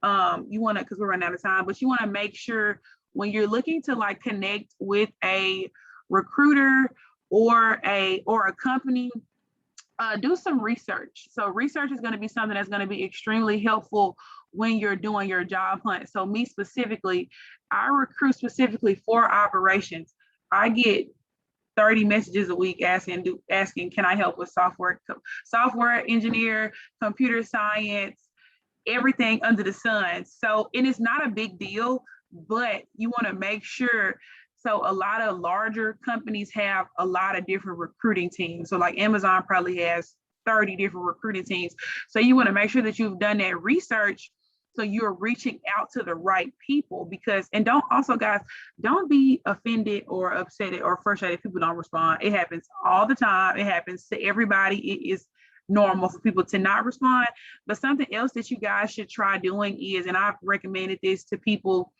you want to, because we're running out of time, but you want to make sure when you're looking to like connect with a recruiter or a company, do some research. So research is going to be something that's going to be extremely helpful when you're doing your job hunt. So me specifically, I recruit specifically for operations. I get 30 messages a week asking, can I help with software engineer, computer science, everything under the sun. So, and it's not a big deal, but you want to make sure. So a lot of larger companies have a lot of different recruiting teams. So like Amazon probably has 30 different recruiting teams. So you want to make sure that you've done that research so you're reaching out to the right people, because, and don't be offended or upset or frustrated if people don't respond. It happens all the time. It happens to everybody. It is normal for people to not respond. But something else that you guys should try doing is, and I've recommended this to people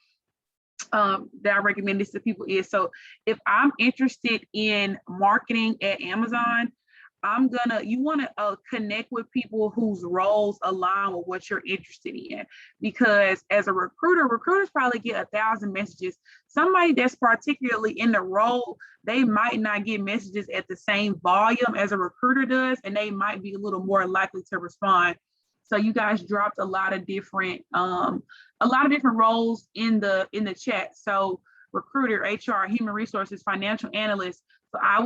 that I recommend this to people is, so if I'm interested in marketing at Amazon, you want to connect with people whose roles align with what you're interested in. Because as a recruiter, recruiters probably get 1,000 messages. Somebody that's particularly in the role, they might not get messages at the same volume as a recruiter does, and they might be a little more likely to respond. So you guys dropped a lot of different roles in the chat. So recruiter, HR, human resources, financial analyst. So I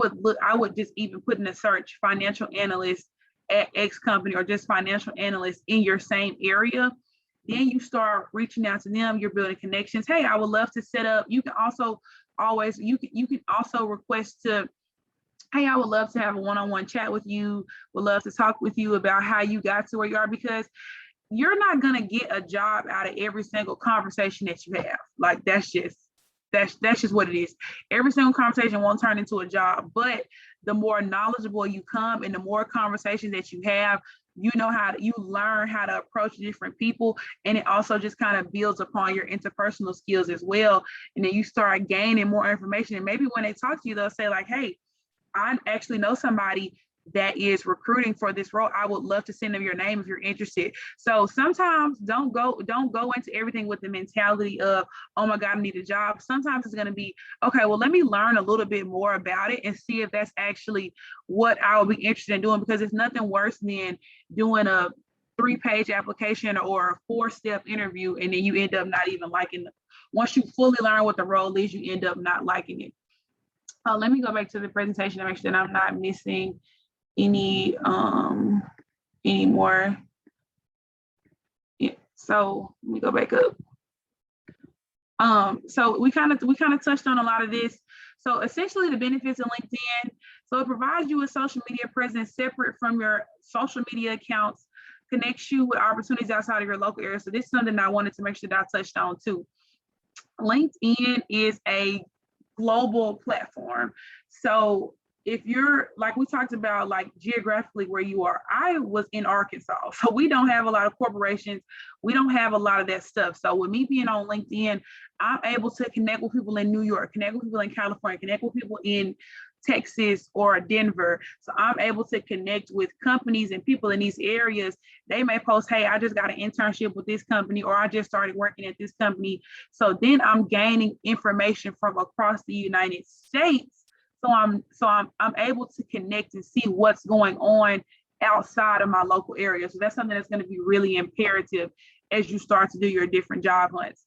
would just even put in a search financial analyst at X company, or just financial analyst in your same area. Then you start reaching out to them, you're building connections. Hey, I would love to set up. You can also request to, hey, I would love to have a one-on-one chat with you, would love to talk with you about how you got to where you are, because you're not gonna get a job out of every single conversation that you have. Like that's just what it is. Every single conversation won't turn into a job, but the more knowledgeable you come and the more conversations that you have, you learn how to approach different people, and it also just kind of builds upon your interpersonal skills as well. And then you start gaining more information, and maybe when they talk to you, they'll say like, hey, I actually know somebody that is recruiting for this role. I would love to send them your name if you're interested. So sometimes don't go into everything with the mentality of, oh my God, I need a job. Sometimes it's going to be, okay, well, let me learn a little bit more about it and see if that's actually what I would be interested in doing, because it's nothing worse than doing a 3-page application or a 4-step interview, and then you end up not even liking it. Once you fully learn what the role is, you end up not liking it. Let me go back to the presentation to make sure that I'm not missing any more. Yeah, so let me go back up. So we kind of touched on a lot of this. So essentially the benefits of LinkedIn. So it provides you with social media presence separate from your social media accounts, connects you with opportunities outside of your local area. So this is something I wanted to make sure that I touched on too. LinkedIn is a global platform. So if you're, like we talked about, like geographically where you are, I was in Arkansas, so we don't have a lot of corporations. We don't have a lot of that stuff. So with me being on LinkedIn, I'm able to connect with people in New York, connect with people in California, connect with people in Texas or Denver. So I'm able to connect with companies and people in these areas. They may post, hey, I just got an internship with this company, or I just started working at this company. So then I'm gaining information from across the United States. So I'm able to connect and see what's going on outside of my local area. So that's something that's going to be really imperative as you start to do your different job hunts.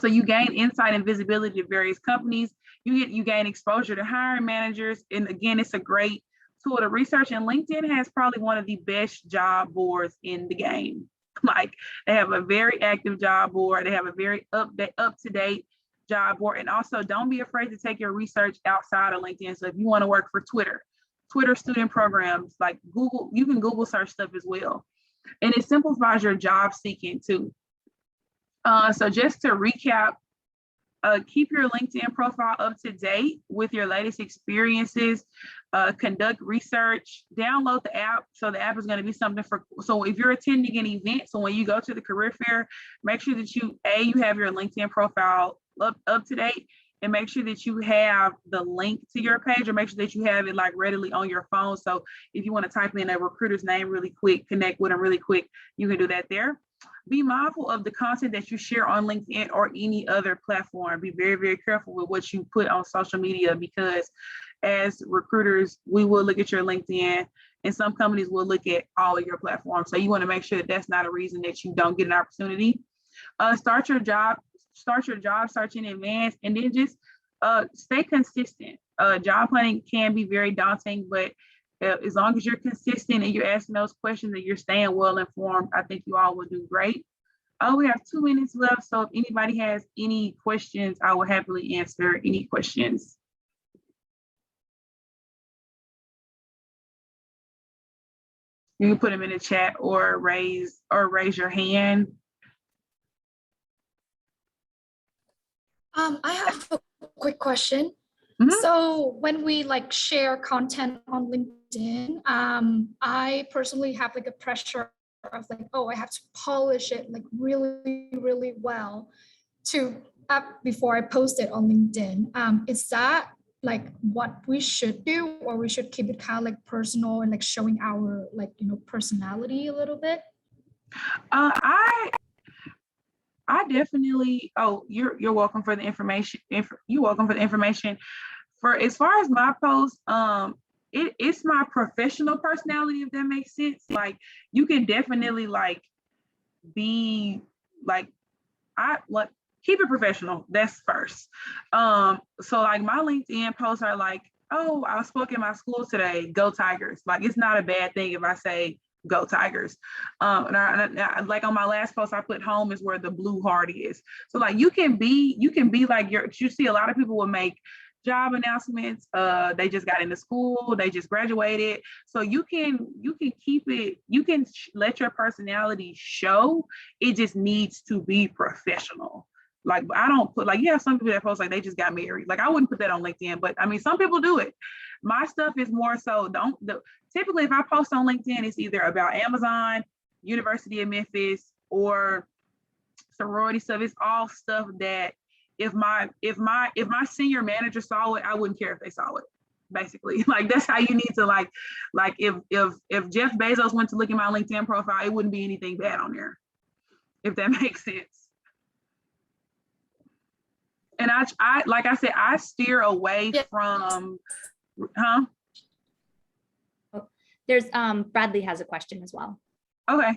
So you gain insight and visibility to various companies. You gain exposure to hiring managers. And again, it's a great tool to research. And LinkedIn has probably one of the best job boards in the game. Like, they have a very active job board. They have a very up-to-date job board. And also, don't be afraid to take your research outside of LinkedIn. So if you want to work for Twitter student programs, like Google, you can Google search stuff as well. And it simplifies your job seeking too. So just to recap, keep your LinkedIn profile up to date with your latest experiences, conduct research, download the app. So the app is going to be something so if you're attending an event, so when you go to the career fair, make sure that you have your LinkedIn profile up to date, and make sure that you have the link to your page, or make sure that you have it like readily on your phone. So if you want to type in a recruiter's name really quick, connect with them really quick, you can do that there. Be mindful of the content that you share on LinkedIn or any other platform. Be very, very careful with what you put on social media, because as recruiters, we will look at your LinkedIn, and some companies will look at all of your platforms. So you want to make sure that that's not a reason that you don't get an opportunity. Start your job search in advance, and then just stay consistent. Job hunting can be very daunting, but as long as you're consistent and you're asking those questions and you're staying well informed, I think you all will do great. We have 2 minutes left, so if anybody has any questions, I will happily answer any questions. You can put them in the chat or raise your hand. I have a quick question. Mhm. So when we like share content on LinkedIn, I personally have like a pressure of like, oh, I have to polish it like really, really well to before I post it on LinkedIn. Is that like what we should do, or we should keep it kind of like personal and like showing our like, you know, personality a little bit? I definitely, oh, you're welcome for the information. You're welcome for the information. For as far as my post, it's my professional personality, if that makes sense. Like you can definitely like be like keep it professional. That's first. So like my LinkedIn posts are like, oh, I spoke in my school today, go Tigers. Like it's not a bad thing if I say go Tigers. Like on my last post, I put home is where the blue heart is. So like you can be like you see a lot of people will make job announcements. They just got into school, they just graduated. So you can keep it, you can let your personality show. It just needs to be professional. Like I don't put like, you have some people that post like they just got married. Like I wouldn't put that on LinkedIn, but I mean some people do it. My stuff is more so typically if I post on LinkedIn, it's either about Amazon, University of Memphis, or sorority stuff. It's all stuff that if my senior manager saw it, I wouldn't care if they saw it. Basically, like that's how you need to like if Jeff Bezos went to look at my LinkedIn profile, it wouldn't be anything bad on there, if that makes sense. And I like I said, I steer away from, huh? There's Bradley has a question as well. Okay.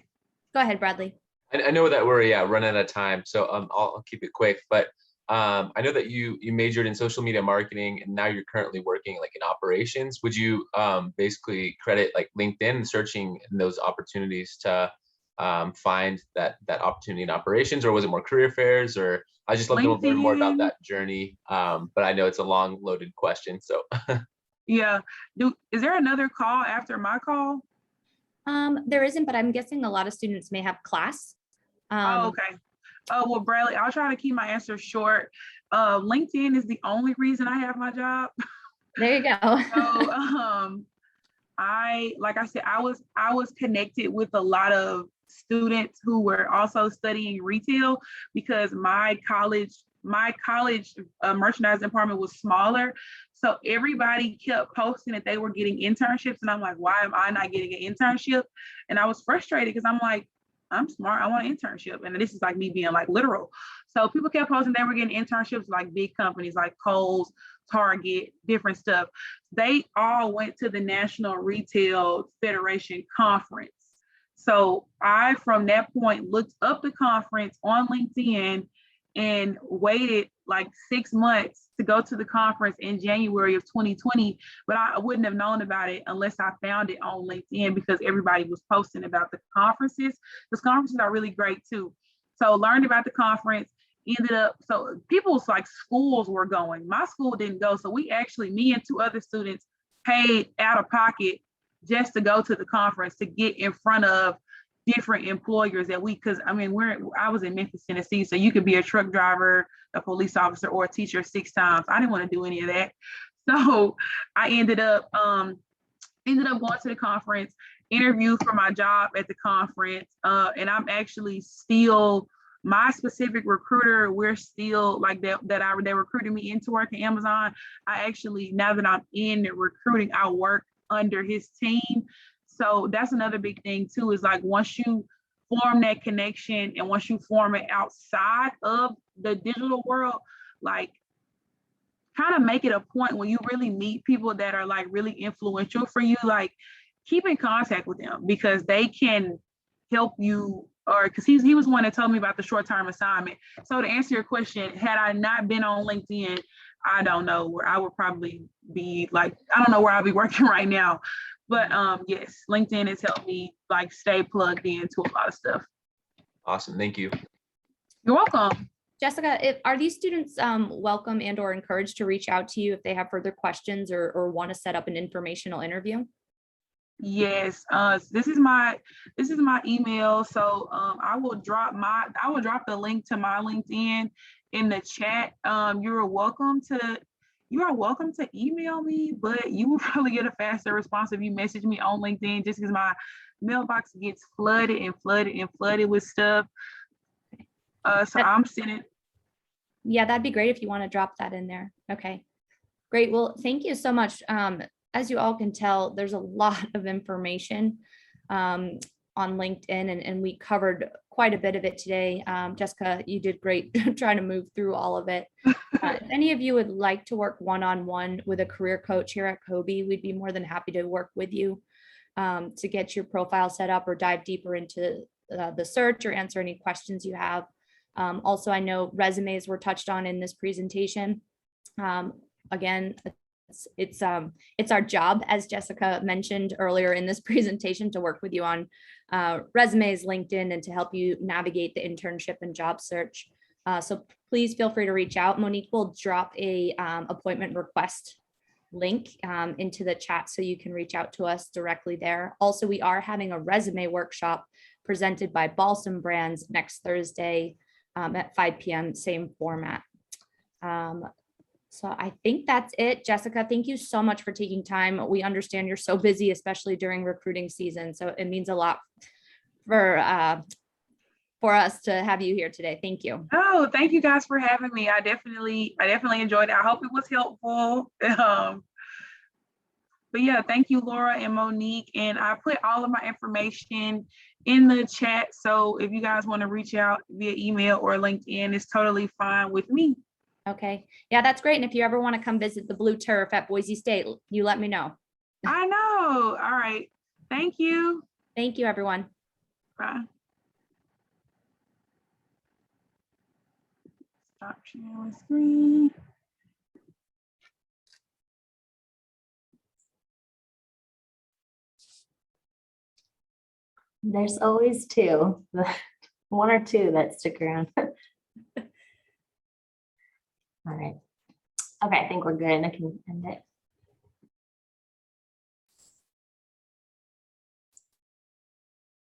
Go ahead, Bradley. I know that we're running out of time, so I'll keep it quick. But I know that you majored in social media marketing, and now you're currently working like in operations. Would you basically credit like LinkedIn and searching in those opportunities to find that opportunity in operations, or was it more career fairs? Or I just love to learn more about that journey. But I know it's a long, loaded question, so. Yeah. Is there another call after my call? There isn't, but I'm guessing a lot of students may have class. Oh, okay. Oh, well, Bradley, I'll try to keep my answer short. LinkedIn is the only reason I have my job. There you go. So, like I said, I was connected with a lot of students who were also studying retail because my college merchandising department was smaller. So everybody kept posting that they were getting internships. And I'm like, why am I not getting an internship? And I was frustrated because I'm like, I'm smart, I want an internship. And this is like me being like literal. So people kept posting they were getting internships like big companies like Kohl's, Target, different stuff. They all went to the National Retail Federation conference. So I, from that point, looked up the conference on LinkedIn and waited like 6 months to go to the conference in January of 2020, but I wouldn't have known about it unless I found it on LinkedIn because everybody was posting about the conferences. Those conferences are really great too. So learned about the conference, ended up, so people's like schools were going. My school didn't go. So we actually, me and 2 other students paid out of pocket just to go to the conference to get in front of different employers that because I mean, I was in Memphis, Tennessee, so you could be a truck driver, a police officer, or a teacher 6 times. I didn't want to do any of that. So I ended up going to the conference, interviewed for my job at the conference. And I'm actually still, my specific recruiter, we're still like they recruited me into work at Amazon. I actually, now that I'm in recruiting, I work under his team. So that's another big thing too, is like once you form that connection and once you form it outside of the digital world, like kind of make it a point when you really meet people that are like really influential for you, like keep in contact with them because they can help you, or because he was one that told me about the short-term assignment. So to answer your question, had I not been on LinkedIn, I don't know where I would probably be, like, I don't know where I'll be working right now. But yes, LinkedIn has helped me like stay plugged into a lot of stuff. Awesome, thank you. You're welcome. Jessica, are these students welcome and or encouraged to reach out to you if they have further questions or want to set up an informational interview? Yes, this is my email. So I will drop the link to my LinkedIn in the chat. You are welcome to email me, but you will probably get a faster response if you message me on LinkedIn, just because my mailbox gets flooded with stuff. So I'm sending. Yeah, that'd be great if you want to drop that in there. Okay, great. Well, thank you so much. As you all can tell, there's a lot of information on LinkedIn, and we covered quite a bit of it today. Jessica, you did great trying to move through all of it. If any of you would like to work one-on-one with a career coach here at Kobe, we'd be more than happy to work with you to get your profile set up or dive deeper into the search or answer any questions you have. Also, I know resumes were touched on in this presentation. Again, it's our job, as Jessica mentioned earlier in this presentation, to work with you on resumes, LinkedIn, and to help you navigate the internship and job search. So please feel free to reach out. Monique will drop a appointment request link into the chat so you can reach out to us directly there. Also, we are having a resume workshop presented by Balsam Brands next Thursday at 5 p.m., same format. So I think that's it. Jessica, thank you so much for taking time. We understand you're so busy, especially during recruiting season. So it means a lot for us to have you here today. Thank you. Oh, thank you guys for having me. I definitely enjoyed it. I hope it was helpful. But yeah, thank you, Laura and Monique. And I put all of my information in the chat. So if you guys want to reach out via email or LinkedIn, it's totally fine with me. Okay. Yeah, that's great. And if you ever want to come visit the Blue Turf at Boise State, you let me know. I know. All right. Thank you. Thank you, everyone. Bye. Stop sharing screen. There's always two, one or two that stick around. All right. Okay, I think we're good. I can end it.